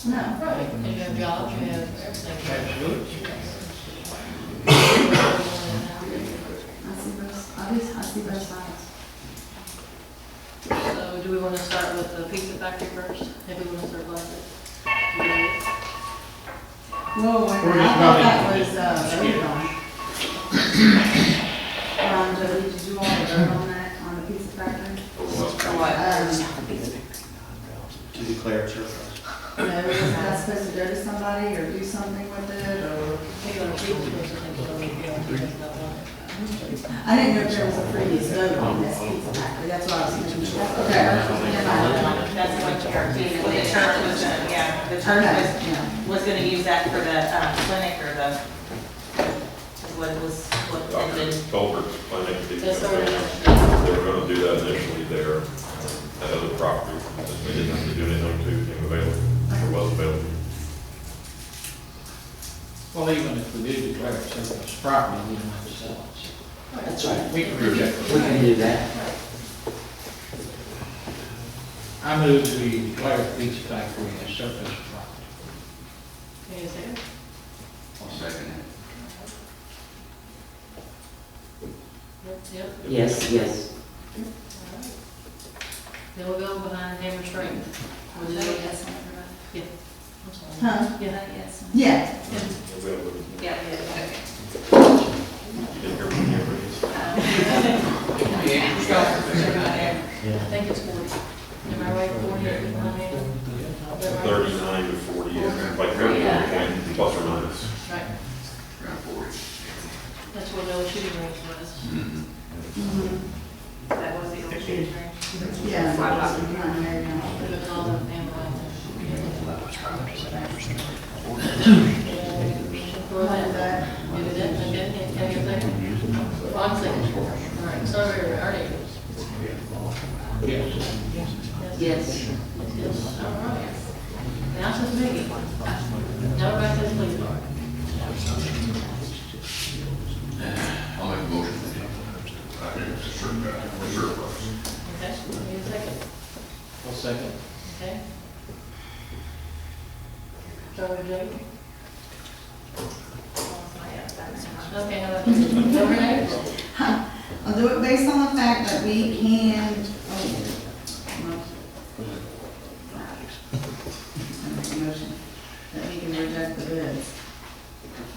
No. Right, and you have jobs, you have everything. Absolutely. I see both sides. So do we want to start with the pizza factory first? If we want to start like it? Whoa, wait, a We're minute, I just thought not that in- was, voted on. Jody, did you want to vote on that, on the pizza factory? To declare it surplus. No, was that supposed to go to somebody or do something with it, or? I didn't know if there was a previous vote on this pizza factory, that's what I was thinking. Okay. That's what the church was, yeah, the church was gonna use that for the, clinic or the, what it did. Culver's Clinic, That's already- they were gonna do that initially there, at other properties. They didn't have to do anything to became available, or was available. Well, even if we do declare it surplus property, we don't have to sell it. That's right. We can reject it. We can do that. I move we declare the pizza factory as surplus property. Give me a second. I'll second Yep. Yes, yes. Then we'll go behind Hammer Street. We'll Was do that it. yes on everybody? I'm sorry. Huh? Yeah. Yes. Yeah, Available. Yeah, okay. You didn't hear from the others? I think it's 40. Am I right, 40? Is that right? 39 to 40, like, plus or minus. Right, it. Around 40. that's what the old shooting range was. That was the old shooting range. yeah. There you go. It was all the family. For that, give it that, okay, have your thing? One second. All right, sorry, Ernie. Yes. Yes. Yes, all right. Now says Maggie. Now back to the police car. I'll make a motion. I think it's a surplus. Okay, give me a second. I'll second. Okay. Sorry, Jake. Okay, how about you? Over next? I'll do it based on the fact that we can, motion, that we can reject the bids.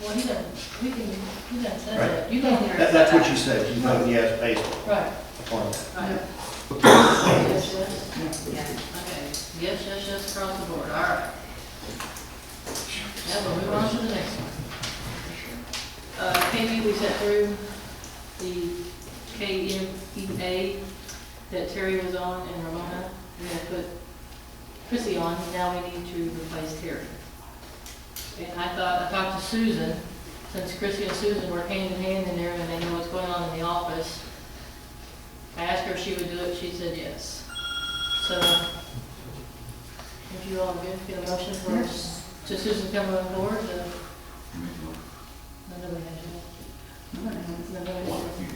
Well, he doesn't, we can, he doesn't say Right. that. You don't hear. That's what you said, you voted yes based Right, upon that. right. Yes. Yes, yes. Okay, yes, yes, yes, across the board, all right. Now we'll move on to the next one. KV, we sent through the KMEA that Terry was on in Ramona. We had to put Chrissy on, and now we need to replace Terry. And I talked to Susan, since Chrissy and Susan work hand in hand in there and they know what's going on in the office. I asked her if she would do it, she said yes. So, if you all good, get a motion for, to Susan coming on board, nobody has it. Nobody has it.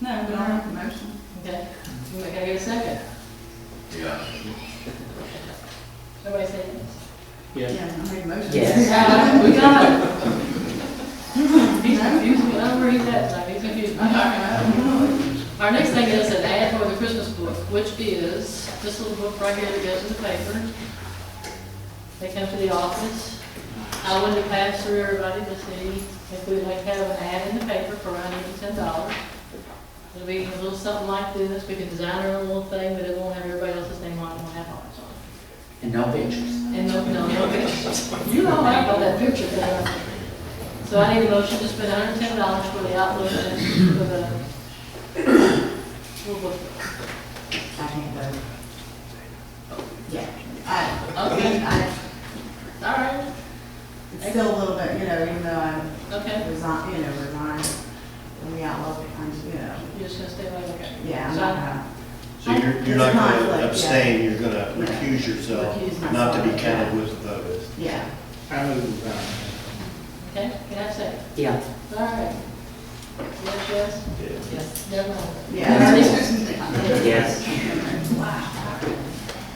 No, we don't have the motion. Okay, can I get a second? Yeah. Nobody say yes. Yes. Yeah, I made a motion. We got it. He's confused me, I don't know where he's at, tonight. He's confused me. All right. Our next thing is an ad for the Christmas book, which is this little book right here that goes in the paper. They come to the office. I wanted to pass through everybody to see if we'd like to have an ad in the paper for around $10. It'll be a little something like this. We can design our own little thing, but it won't have everybody else's name on it, it won't have ours on it. And no pictures. And no pictures. You don't like all that picture there. So I need a motion to spend $110 for the outlook and for the little book. I can't vote. Yeah, Okay. All right. it's still a little bit, even though I'm Okay. resigned from the outlook, You're just gonna stay like, okay. yeah, I'm So not gonna. So you're It's not conflict, going to yeah. abstain, you're going to recuse yourself, Recuse myself, not to be yeah. counted with the vote. Yeah. I move, Okay, can I have a second? Yeah. All right. Yes, yes? Yes. Never mind. Yeah. Yes.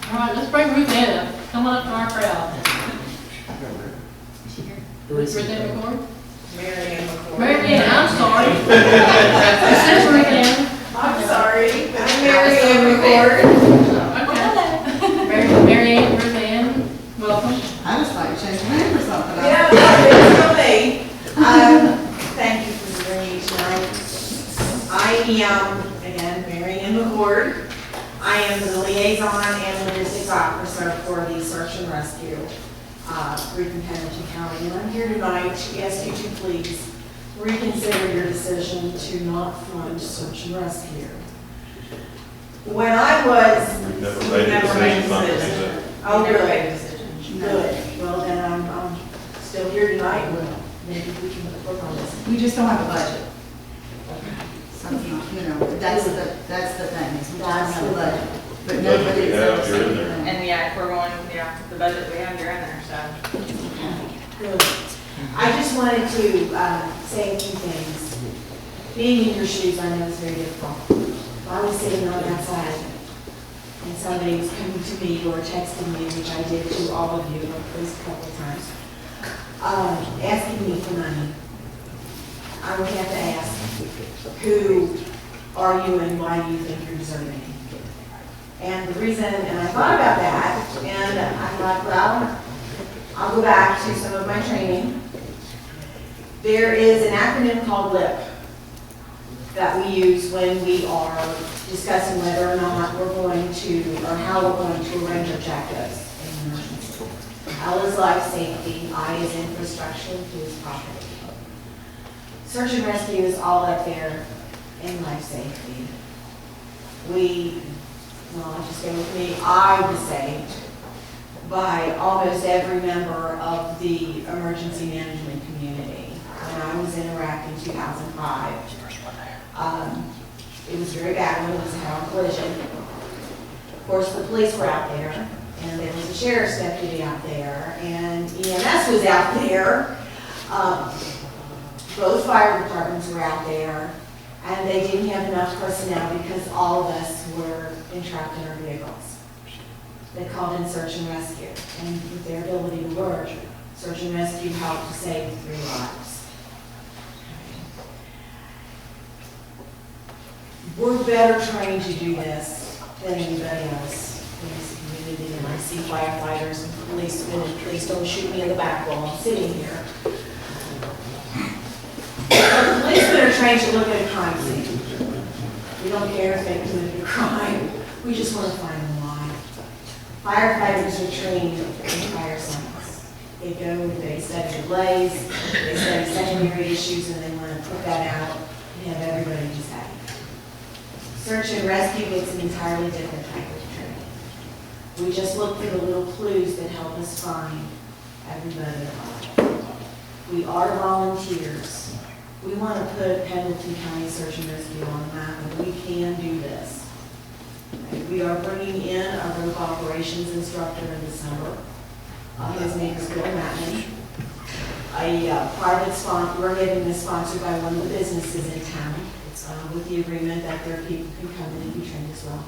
All right, let's bring Ruth Ann up. Come on up to our crowd. Who is Ruth it? Ann McCord? Mary Ann McCord. Mary Ann, I'm sorry. This is Ruth Ann. I'm sorry, I'm Mary Ann McCord. Okay. Mary Ann, Ruth Ann, welcome. I just like to change my name or something. Yeah. am, again, Mary Ann McCord. I am the liaison and logistics officer for the search and rescue group in Pendleton County. And I'm here tonight to ask you to please reconsider your decision to not fund search and rescue. When I was... We've never made a decision not to do that. Oh, Never good. made a decision. Good. Well, then I'm still here tonight. Well, maybe we can work on this. We just don't have a budget. So, you know, that's the thing, is we don't have a budget. But The budget we nobody have, says you're in anything. there. Mm-hmm. And yeah, if we're going, yeah, the budget we have, you're in there, so. Good. I just wanted to say a few things. Being in your shoes, I know it's very difficult. If I was sitting on outside and somebody was coming to me or texting me, which I did to all of you at least a couple of times, asking me for money, I would have to ask, who are you and why do you think you're deserving? And the reason, and I thought about that, and I thought, well, I'll go back to some of my training. There is an acronym called LIP that we use when we are discussing whether or not we're going to, or how we're going to arrange objectives in an emergency. L is life safety, I is infrastructure, P is property. Search and rescue is all up there in life safety. Well, just go with me, I was saved by almost every member of the emergency management community when I was in Iraq in 2005. It was very bad when it was a head-on collision. Of course, the police were out there, and there was a sheriff's deputy out there, and EMS was out there. Both fire departments were out there, and they didn't have enough personnel because all of us were entrapped in our vehicles. They called in search and rescue, and with their ability to work, search and rescue helped to save 3 lives. We're better trained to do this than anybody else in this community, and I see firefighters and policemen, and please don't shoot me in the back while I'm sitting here. The policemen are trained to look at a crime scene. We don't care if they committed a crime, we just want to find them alive. Firefighters are trained in fire science. They go, they study the blaze, they study secondary issues, and they want to put that out and have everybody just happy. Search and rescue gets an entirely different type of training. We just look for the little clues that help us find everybody alive. We are volunteers. We want to put Pendleton County Search and Rescue on the map, and we can do this. We are bringing in a rope operations instructor in December. His name is Bill Matman. A private sponsor, we're getting this sponsored by one of the businesses in town. It's with the agreement that their people can come in and be trained as well.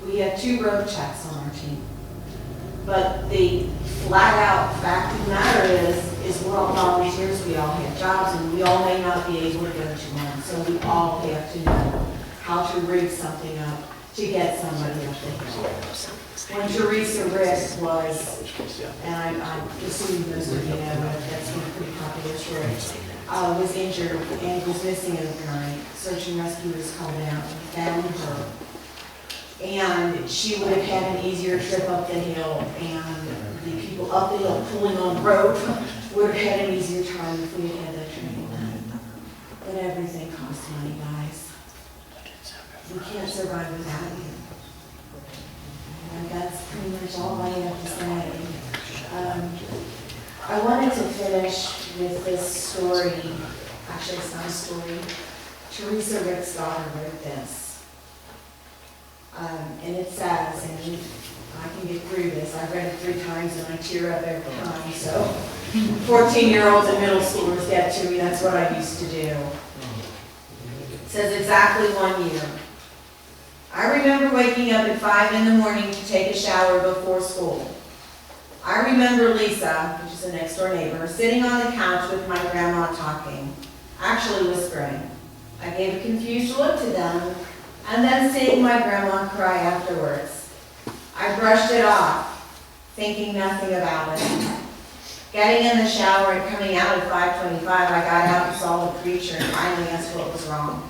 We have 2 road checks on our team. But the flat out fact of the matter is we're all volunteers, we all have jobs, and we all may not be able to go to one. So we all have to know how to rig something up to get somebody up the hill. When Teresa Rick was, and I'm assuming most of you know, that's been a pretty popular story, was injured and was missing overnight. Search and rescue was called out and found her. And she would have had an easier trip up the hill, and the people up the hill pulling on rope would have had an easier time if we had had that training done. But everything costs money, guys. We can't survive without you. And that's pretty much all I have to say. I wanted to finish with this story. Actually, it's not a story. Teresa Rick's daughter wrote this. And it says, and I can get through this, I've read it 3 times and I tear up every time, so 14-year-olds and middle schoolers get to me, that's what I used to do. It says exactly 1 year. I remember waking up at 5 in the morning to take a shower before school. I remember Lisa, which is a next door neighbor, sitting on the couch with my grandma talking, actually whispering. I gave a confused look to them, and then seeing my grandma cry afterwards. I brushed it off, thinking nothing about it. Getting in the shower and coming out at 5:25, I got out and saw the creature and finally asked what was wrong.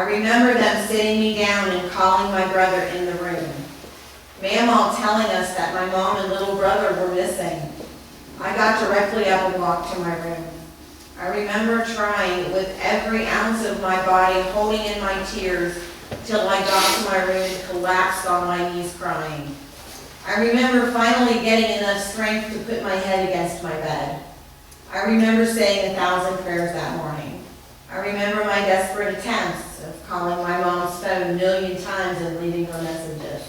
I remember them sitting me down and calling my brother in the room. Mamaw telling us that my mom and little brother were missing. I got directly up and walked to my room. I remember trying with every ounce of my body, holding in my tears, till I got to my room and collapsed on my knees crying. I remember finally getting enough strength to put my head against my bed. I remember saying 1,000 prayers that morning. I remember my desperate attempts of calling my mom's phone 1,000,000 times and leaving her messages.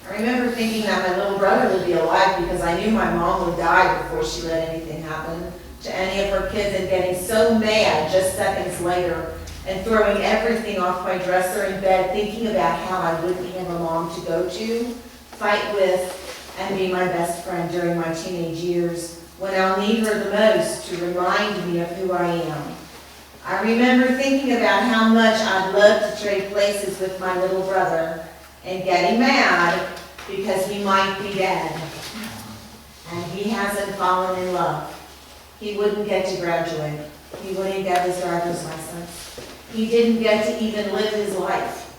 I remember thinking that my little brother would be alive because I knew my mom would die before she let anything happen to any of her kids, and getting so mad just seconds later and throwing everything off my dresser in bed, thinking about how I wouldn't have a mom to go to, fight with, and be my best friend during my teenage years when I'll need her the most to remind me of who I am. I remember thinking about how much I'd love to trade places with my little brother and getting mad because he might be dead and he hasn't fallen in love. He wouldn't get to graduate. He wouldn't get his driver's license. He didn't get to even live his life.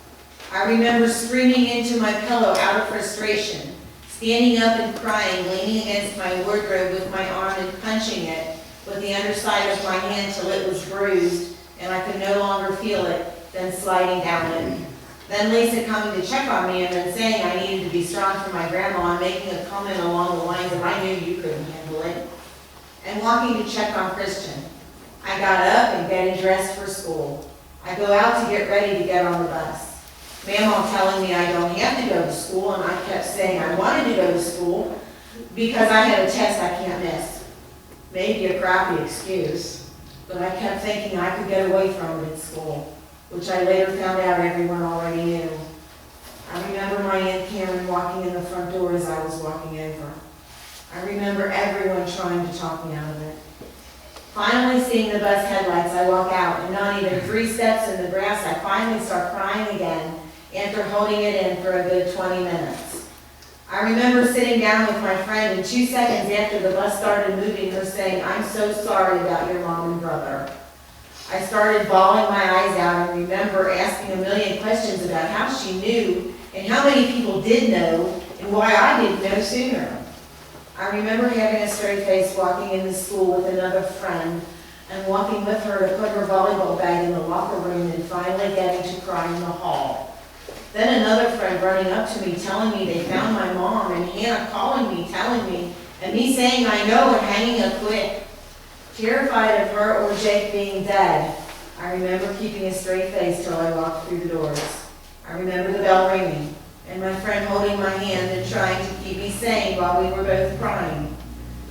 I remember screaming into my pillow out of frustration, standing up and crying, leaning against my wardrobe with my arm and punching it with the underside of my hand till it was bruised and I could no longer feel it, then sliding down it. Then Lisa coming to check on me and then saying I needed to be strong for my grandma and making a comment along the lines of I knew you couldn't handle it. And walking to check on Christian. I got up and getting dressed for school. I go out to get ready to get on the bus. Mamaw telling me I don't have to go to school, and I kept saying I wanted to go to school because I had a test I can't miss. Maybe a crappy excuse, but I kept thinking I could get away from it at school, which I later found out everyone already knew. I remember my Aunt Karen walking in the front door as I was walking over. I remember everyone trying to talk me out of it. Finally seeing the bus headlights, I walk out, and not even 3 steps in the grass, I finally start crying again after holding it in for a good 20 minutes. I remember sitting down with my friend, and 2 seconds after the bus started moving, her saying, I'm so sorry about your mom and brother. I started bawling my eyes out and remember asking a million questions about how she knew and how many people did know and why I didn't know sooner. I remember having a straight face walking into school with another friend and walking with her to put her volleyball bag in the locker room and finally getting to cry in the hall. Then another friend running up to me telling me they found my mom, and Hannah calling me, telling me, and me saying I know and hanging up quick. Terrified of her or Jake being dead, I remember keeping a straight face till I walked through the doors. I remember the bell ringing and my friend holding my hand and trying to keep me sane while we were both crying.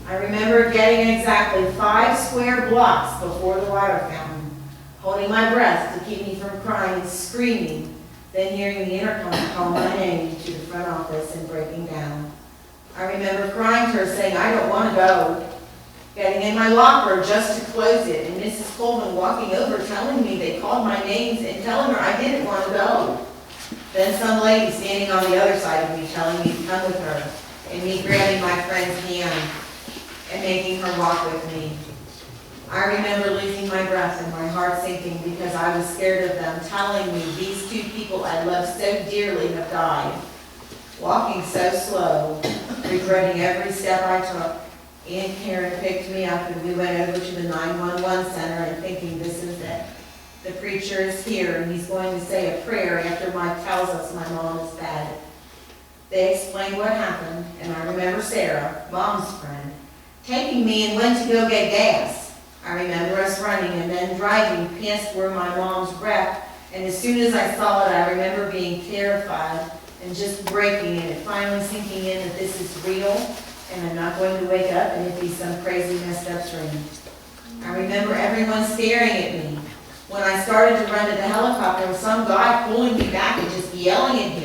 I remember getting exactly 5 square blocks before the water fountain, holding my breath to keep me from crying and screaming, then hearing the intercom call my name to the front office and breaking down. I remember crying to her saying, I don't want to go. Getting in my locker just to close it, and Mrs. Coleman walking over telling me they called my names and telling her I didn't want to go. Then some lady standing on the other side of me telling me to come with her, and me grabbing my friend's hand and making her walk with me. I remember losing my breath and my heart sinking because I was scared of them telling me these 2 people I loved so dearly have died. Walking so slow, regretting every step I took, Aunt Karen picked me up and we went over to the 911 center and thinking this is it. The preacher is here and he's going to say a prayer after Mike tells us my mom is dead. They explained what happened, and I remember Sarah, Mom's friend, taking me and went to go get gas. I remember us running and then driving past where my mom's wrecked, and as soon as I saw it, I remember being terrified and just breaking and it finally sinking in that this is real and I'm not going to wake up and it be some crazy messed up dream. I remember everyone staring at me. When I started to run to the helicopter, with some guy pulling me back and just yelling at me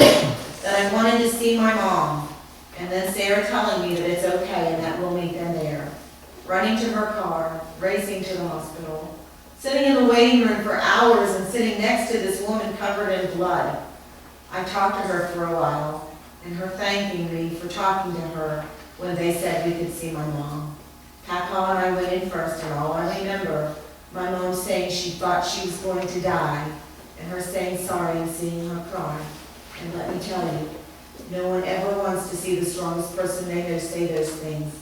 that I wanted to see my mom. And then Sarah telling me that it's okay and that we'll meet them there. Running to her car, racing to the hospital. Sitting in the waiting room for hours and sitting next to this woman covered in blood. I talked to her for a while, and her thanking me for talking to her when they said we could see my mom. Papa and I went in first, and all I remember, my mom saying she thought she was going to die, and her saying sorry and seeing her cry. And let me tell you, no one ever wants to see the strongest person they know say those things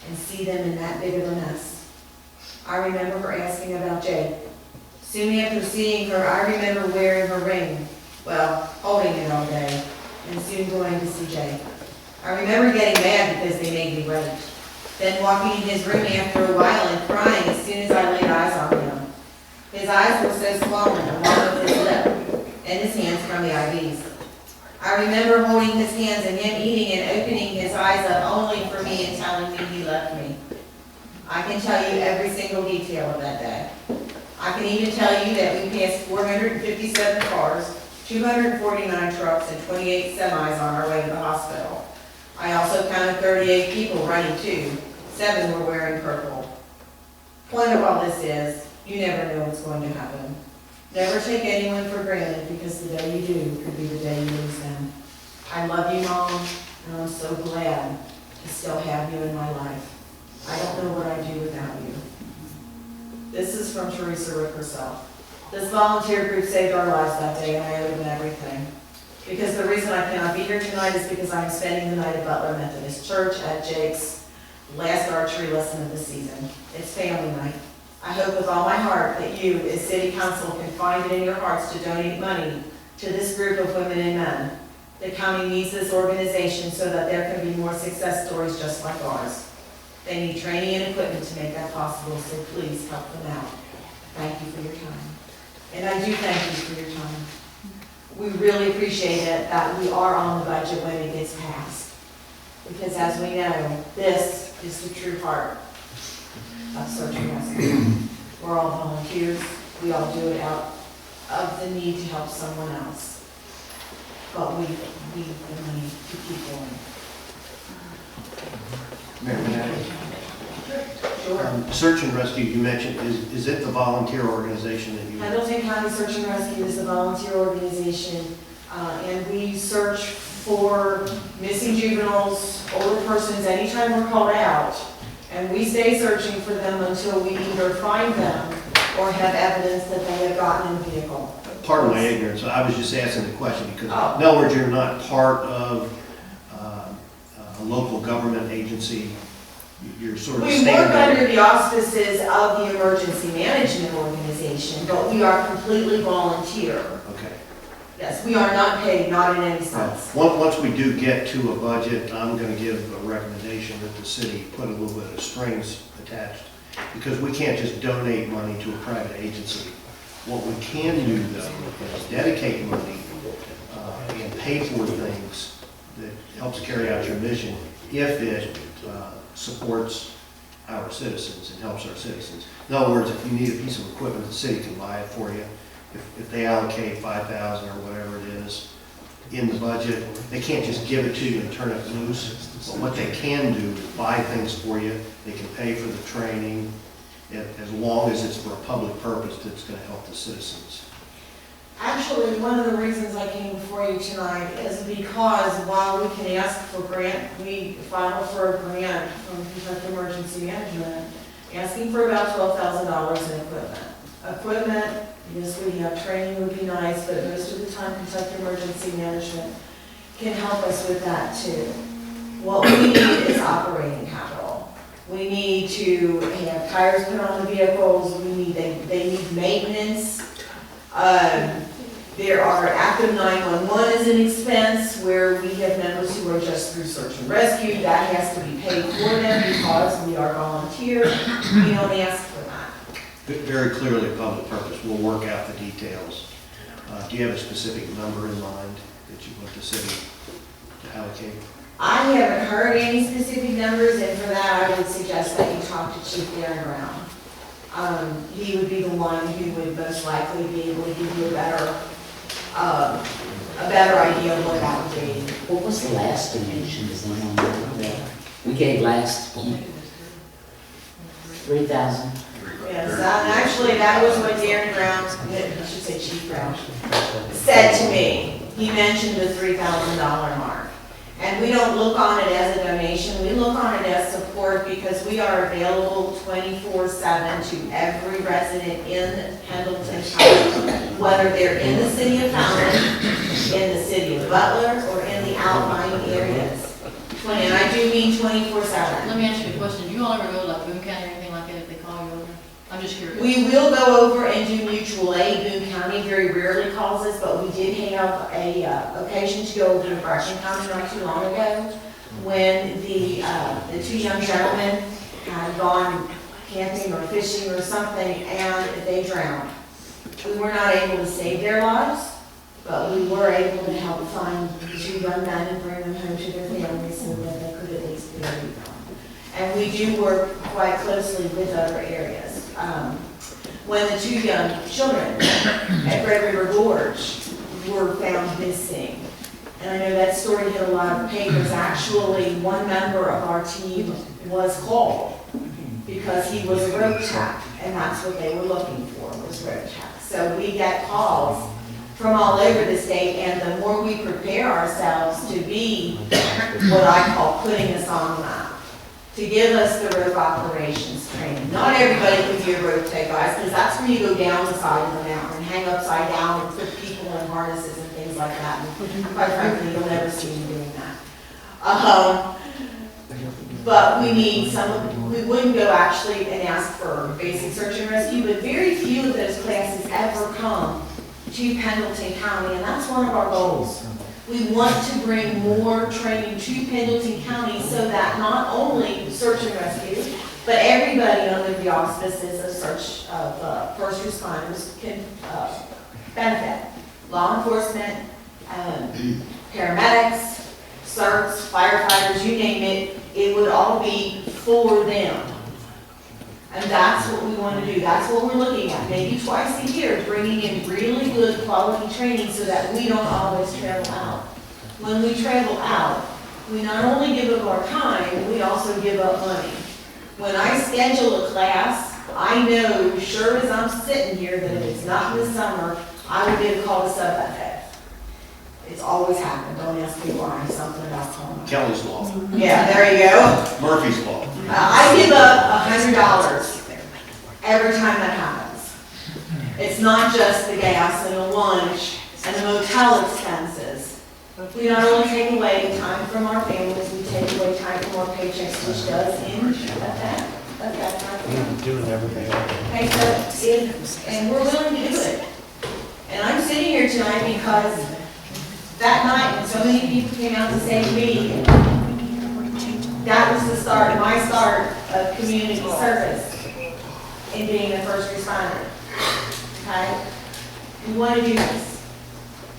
and see them in that big of a mess. I remember her asking about Jay. Soon after seeing her, I remember wearing her ring, well, holding it all day, and soon going to see Jay. I remember getting mad because they made me wait. Then walking in his room after a while and crying as soon as I laid eyes on him. His eyes were so swollen along with his lip and his hands from the IVs. I remember holding his hands and him eating and opening his eyes up only for me and telling me he loved me. I can tell you every single detail of that day. I can even tell you that we passed 457 cars, 249 trucks, and 28 semis on our way to the hospital. I also counted 38 people running too. 7 were wearing purple. Point of all this is, you never know what's going to happen. Never take anyone for granted, because the day you do could be the day you lose them. I love you, Mom, and I'm so glad to still have you in my life. I don't know what I'd do without you. This is from Teresa Rick herself. This volunteer group saved our lives that day, and I owe them everything. Because the reason I cannot be here tonight is because I'm spending the night at Butler Methodist Church at Jake's last archery lesson of the season. It's family night. I hope with all my heart that you, as City Council, can find it in your hearts to donate money to this group of women and men. The county needs this organization so that there can be more success stories just like ours. They need training and equipment to make that possible, so please help them out. Thank you for your time. And I do thank you for your time. We really appreciate it that we are on the budget when it gets passed. Because as we know, this is the true heart of search and rescue. We're all volunteers. We all do it out of the need to help someone else. But we need the money to keep going. Sure. Search and rescue, you mentioned, is it the volunteer organization that you? Pendleton County Search and Rescue is a volunteer organization, and we search for missing juveniles, older persons, anytime we're called out. And we stay searching for them until we either find them or have evidence that they have gotten in the vehicle. Pardon my ignorance, I was just asking the question because, Oh. in other words, you're not part of a local government agency. You're sort of We work standing. under the auspices of the Emergency Management Organization, but we are completely volunteer. Okay. Yes, we are not paid, not in any sense. Once we do get to a budget, I'm going to give a recommendation that the city put a little bit of strings attached, because we can't just donate money to a private agency. What we can do, though, is dedicate money and pay for things that helps carry out your mission if it supports our citizens and helps our citizens. In other words, if you need a piece of equipment, the city can buy it for you. If they allocate $5,000 or whatever it is in the budget, they can't just give it to you and turn it loose. But what they can do is buy things for you. They can pay for the training, as long as it's for a public purpose that's going to help the citizens. Actually, one of the reasons I came before you tonight is because while we can ask for grant, we filed for a grant from Kentucky Emergency Management, asking for about $12,000 in equipment. Equipment, yes, we have training would be nice, but most of the time Kentucky Emergency Management can help us with that too. What we need is operating capital. We need to have tires put on the vehicles, they need maintenance. There are active 911 is an expense where we have members who are just through search and rescue. That has to be paid for them because we are volunteers. We don't ask for that. Very clearly public purpose. We'll work out the details. Do you have a specific number in mind that you want the city to allocate? I haven't heard any specific numbers, and for that I would suggest that you talk to Chief Darren Brown. He would be the one who would most likely be able to give you a better idea of what that would be. What was the last donation? Does anyone remember? We gave last 3,000. Yes, actually, that was what Darren Brown, I should say Chief Brown, said to me. He mentioned the $3,000 mark. And And we don't look on it as a donation, we look on it as support because we are available 24/7 to every resident in Pendleton County, whether they're in the city of Falmouth, in the city of Butler, or in the outlying areas. And I do mean 24/7. Let me ask you a question. Do you all ever go to like Boone County or anything like that if they call you over? I'm just curious. We will go over and do mutual aid. Boone County very rarely calls us, but we did have a occasion to go over to Gresham County not too long ago when the two young gentlemen had gone camping or fishing or something and they drowned. We were not able to save their lives, but we were able to help find the two young men and bring them home to their families so that they could at least be buried. And we do work quite closely with other areas. When the two young children at Red River Gorge were found missing, and I know that story hit a lot of papers, actually one member of our team was called because he was a rope tack, and that's what they were looking for, was rope tack. So we get calls from all over the state, and the more we prepare ourselves to be what I call putting us on the map, to give us the rope operations training. Not everybody can be a rope tag, guys, because that's where you go down the side of the mountain and hang upside down and put people in harnesses and things like that. And quite frankly, you'll never see me doing that. But we need we wouldn't go actually and ask for basic search and rescue, but very few of those classes ever come to Pendleton County, and that's one of our goals. We want to bring more training to Pendleton County so that not only search and rescue, but everybody under the auspices of first responders can benefit. Law enforcement, paramedics, CERTs, firefighters, you name it, it would all be for them. And that's what we want to do. That's what we're looking at. Maybe twice a year, bringing in really good quality training so that we don't always travel out. When we travel out, we not only give up our time, we also give up money. When I schedule a class, I know, sure as I'm sitting here, that if it's not in the summer, I will get a call to sub that day. It's always happened. Don't ask me why. Something about calling. Kelly's Law, Yeah, there you go. Murphy's Law. I give up $100 every time that happens. It's not just the gas and the lunch and the motel expenses. We not only take away time from our families, we take away time from our paychecks, which does affect that. Doing everything. And we're willing to do it. And I'm sitting here tonight because that night, when so many people came out to save me, that was the start, my start of community service in being a first responder. Okay? We want to do this,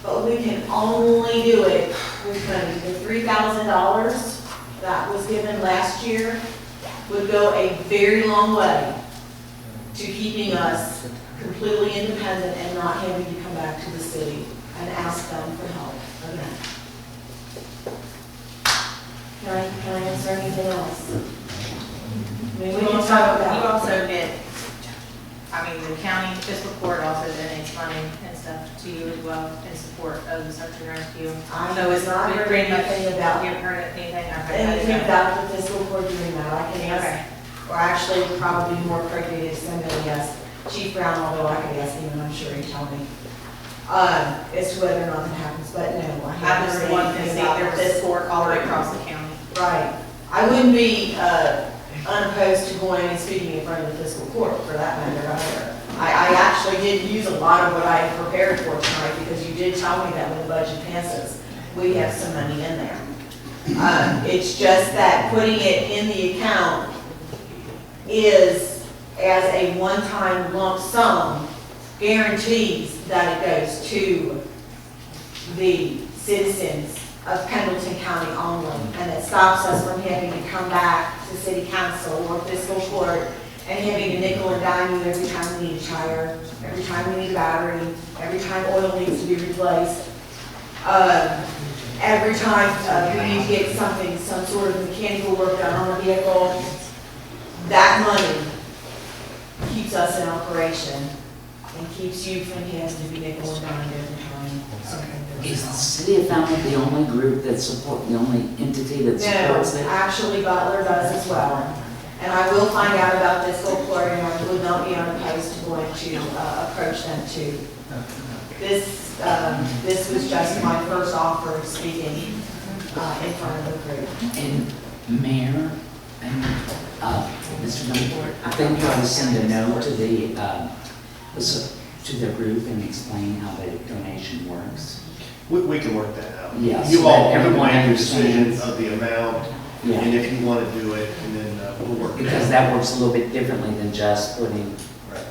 but we can only do it with money. The $3,000 that was given last year would go a very long way to keeping us completely independent and not having to come back to the city and ask them for help again. Can I answer anything else? I mean, we can talk You about. also get, I mean, the county fiscal court also donates money and stuff to you as well in support of the search and rescue. I So it's have not heard pretty much, anything about- you've heard anything? Okay. Anything about the fiscal court doing that, I can ask, or actually probably more appropriate if somebody asked Chief Brown, although I could ask him and I'm sure he'd tell me, as to whether or not that happens, but no, I I haven't just heard wanted to anything see if about there was this. support all the way across the county. Right. I wouldn't be unopposed to going and speaking in front of the fiscal court for that matter either. I actually did use a lot of what I had prepared for tonight because you did tell me that when the budget passes, we have some money in there. It's just that putting it in the account is as a one-time lump sum guarantees that it goes to the citizens of Pendleton County only, and it stops us from having to come back to city council or fiscal court and having to nickel and dime you every time we need a tire, every time we need a battery, every time oil needs to be replaced, every time we need to get something, some sort of mechanical work done on the vehicle. That money keeps us in operation and keeps you from having to be nickel and dime every time something Is the city of Falmouth the only group that the only entity that supports No, it? actually Butler does as well. And I will find out about this folklore, and I would not be unopposed to going to approach them too. This was just my first offer of speaking in front of the group. And Mayor and Mr. Dunbar, I think you ought to send a note to the group and explain how the donation works. We can work that out. Yes, You all everyone make a decision understands. of the amount, Yeah. and if you want to do it, and then we'll work it Because out. that works a little bit differently than just putting. Right.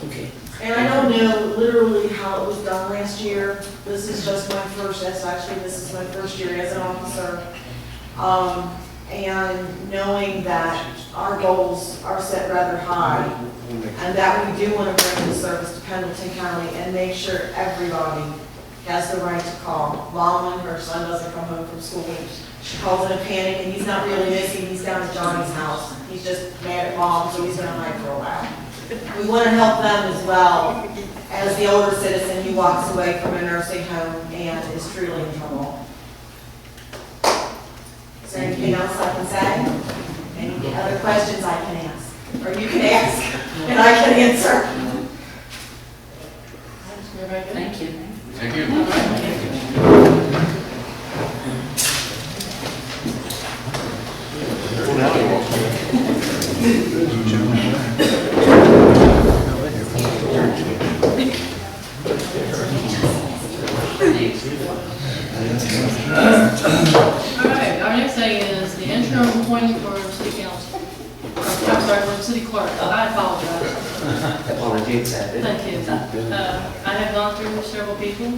Okay. And I don't know literally how it was done last year. This is just my first, this is my first year as an officer. And knowing that our goals are set rather high, and that we do want to bring the service to Pendleton County and make sure everybody has the right to call. Mom, when her son doesn't come home from school, she calls in a panic, and he's not really missing, he's down at Johnny's house. He's just mad at mom, so he's gonna hide for a while. We want to help them as well as the older citizen who walks away from a nursing home and is truly in trouble. Is there anything else I can say? Any other questions I can ask? Or you can ask, and I can answer. Thank you. Thank you. All right, our next thing is the interim appointment for city council. I'm sorry, for city clerk. I apologize. Apology accepted. Thank you. I have gone through several people. I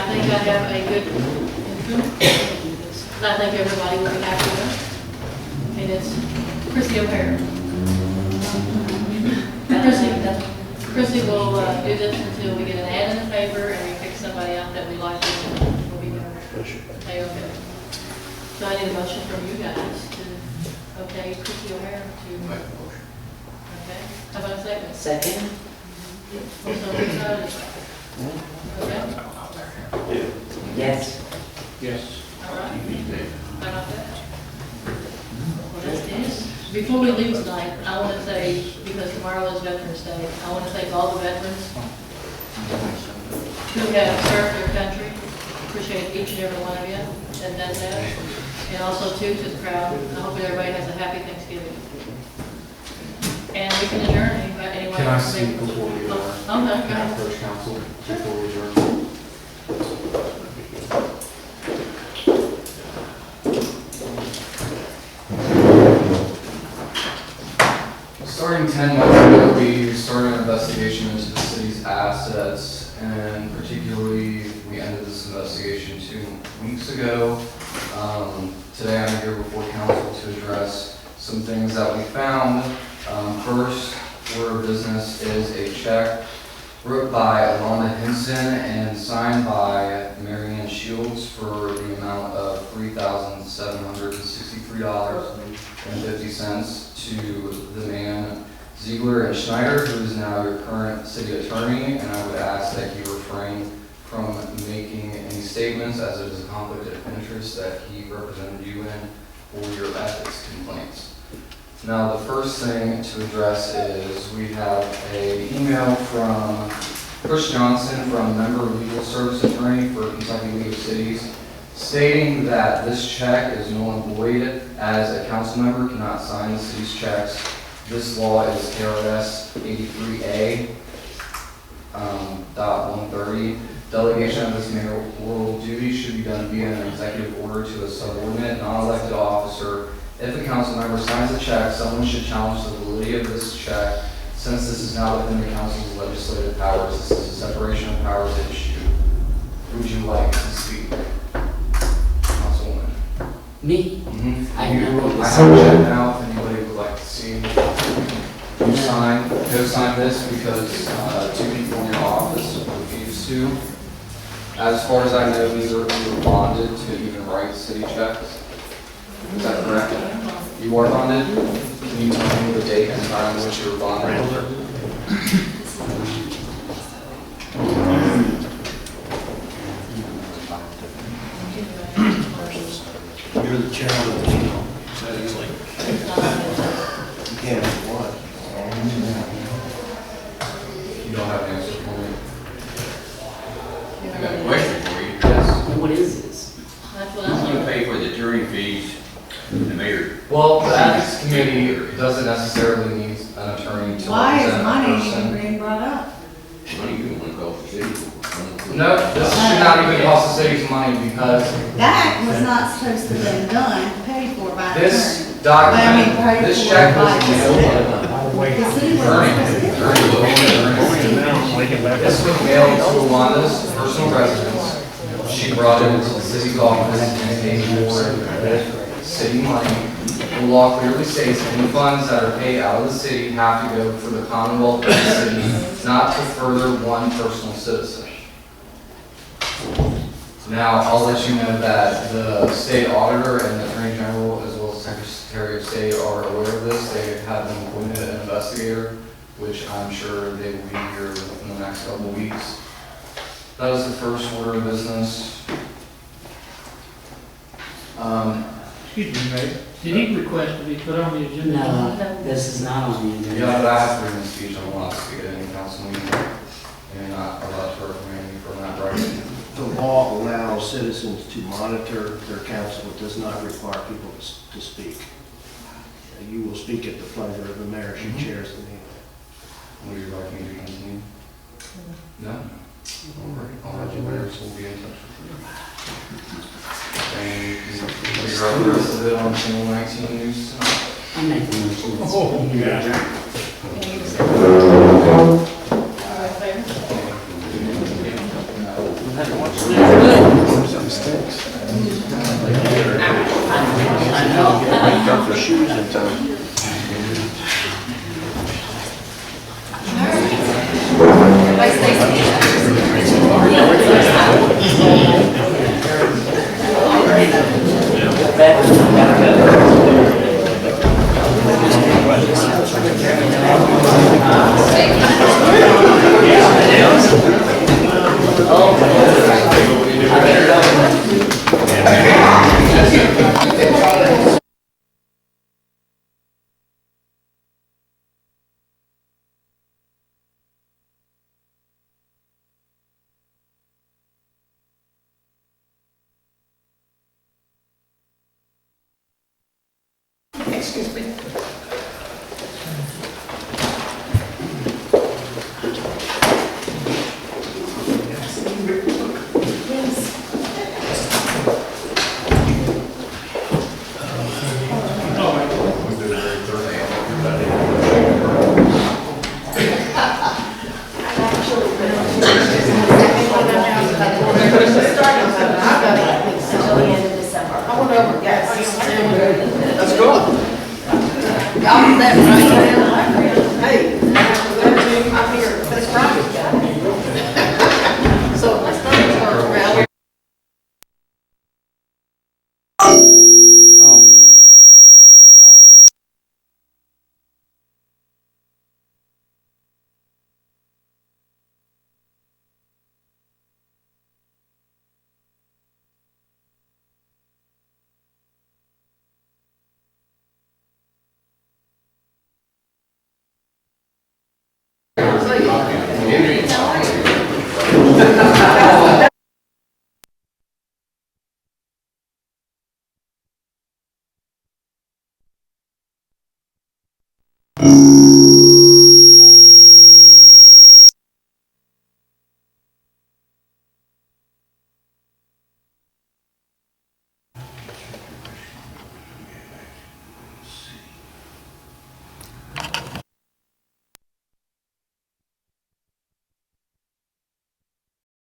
think I have a good interim. I think everybody will be happy with. And it's Chrissy O'Hara. Chrissy will do this until we get an ad in the paper and we pick somebody out that we like and we'll be there. Okay, okay. So I need a motion from you guys to, okay, Chrissy O'Hara to, Make a motion. okay. How about a second? Second? What's on this side? Okay, Yes. Yes. all right. How about that? Well, that's it. Before we leave tonight, I want to say, because tomorrow is Veterans Day, I want to thank all the veterans who have served their country. Appreciate each and every one of you that does that. And also too to the crowd. I hope everybody has a happy Thanksgiving. And we can adjourn anyway. Can I speak before we adjourn? Okay, go ahead. First council, before we adjourn. Starting 10 months ago, we started an investigation into the city's assets, and particularly, we ended this investigation 2 weeks ago. Today, I'm here before council to address some things that we found. First order of business is a check wrote by Alonda Henson and signed by Marianne Shields for the amount of $3,763.50 to the man Ziegler and Schneider, who is now your current city attorney, and I would ask that he refrain from making any statements as it is a conflict of interest that he represented you in for your ethics complaints. Now, the first thing to address is we have an email from Chris Johnson, from member legal service attorney for Kentucky League of Cities, stating that this check is null and void as a council member cannot sign the city's checks. This law is KRS 83A .130. Delegation of this mayoral duty should be done via an executive order to a subordinate, non-elected officer. If a council member signs a check, someone should challenge the validity of this check. Since this is not within the council's legislative powers, this is a separation of powers issue. Would you like to speak, Councilwoman? Me? Mm-hmm. I know. I have a check now, if anybody would like to see. You sign, co-sign this because 2 people in your office refused to. As far as I know, neither of you are bonded to even write city checks. Is that correct? You are bonded? Can you tell me the date and time in which you were bonded? You're the chairman of the meeting. So it's like, you can't have one. You don't have an answer for me? I got a question for you. Yes. What is this? That's what Who's I'm gonna pay for the attorney fees and the mayor? Well, the ethics committee doesn't necessarily need an attorney to Why is represent a money even person. being brought up? Money you don't wanna cost the city. No, this should not even cost the city's money because That was not supposed to have been done, paid for by an this attorney. document, paid this for check by was the mailed. city. The city wasn't supposed to get it. This was mailed to Wanda's personal residence. She brought it into the city's office and paid for city money. The law clearly states any funds that are paid out of the city have to go for the commonwealth of the city, not to further one personal citizen. Now, I'll let you know that the state auditor and the attorney general, as well as the secretary of state, are aware of this. They have been appointed an investigator, which I'm sure they will be here within the next couple of weeks. That was the first order of business. Excuse me, Mayor, did he request to be put on the agenda? No, this is not on the agenda. Yeah, but I have freedom of speech. I'm allowed to speak at any council meeting. And not allowed to recommend me for that right. The law allows citizens to monitor their council. It does not require people to speak. You will speak at the pleasure of the mayor. She chairs the meeting. Would you like me to continue? No? All right, I'll have the lawyers will be in touch with you. And you can figure out the rest of it on channel 19 news tonight. I'm making motion. Oh, yeah. I know. Got their shoes in time. Y'all, that right?